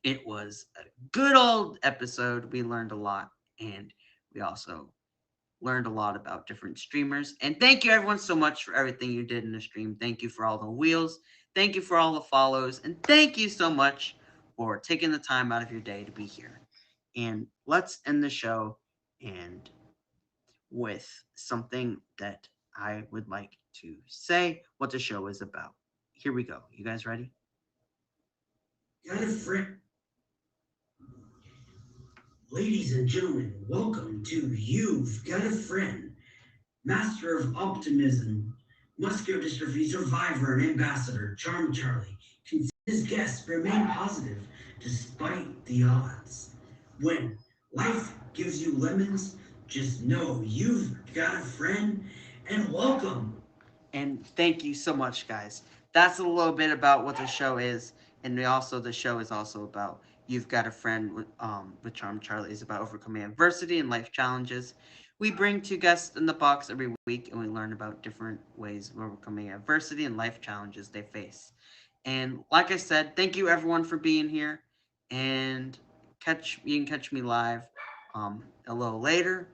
it was a good old episode. We learned a lot, and we also learned a lot about different streamers. And thank you everyone so much for everything you did in the stream. Thank you for all the wheels. Thank you for all the follows. And thank you so much for taking the time out of your day to be here. And let's end the show and with something that I would like to say what the show is about. Here we go. You guys ready? Got a friend. Ladies and gentlemen, welcome to You've Got a Friend, Master of Optimism, Muscular Dystrophy Survivor and Ambassador, Charm Charlie, can his guests remain positive despite the odds. When life gives you lemons, just know you've got a friend, and welcome. And thank you so much, guys. That's a little bit about what the show is, and the show is also about You've Got a Friend with Charm Charlie is about overcoming adversity and life challenges. We bring two guests in the box every week, and we learn about different ways of overcoming adversity and life challenges they face. And like I said, thank you everyone for being here, and you can catch me live a little later,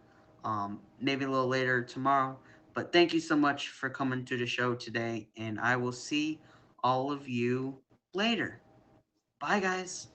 maybe a little later tomorrow. But thank you so much for coming to the show today, and I will see all of you later. Bye, guys.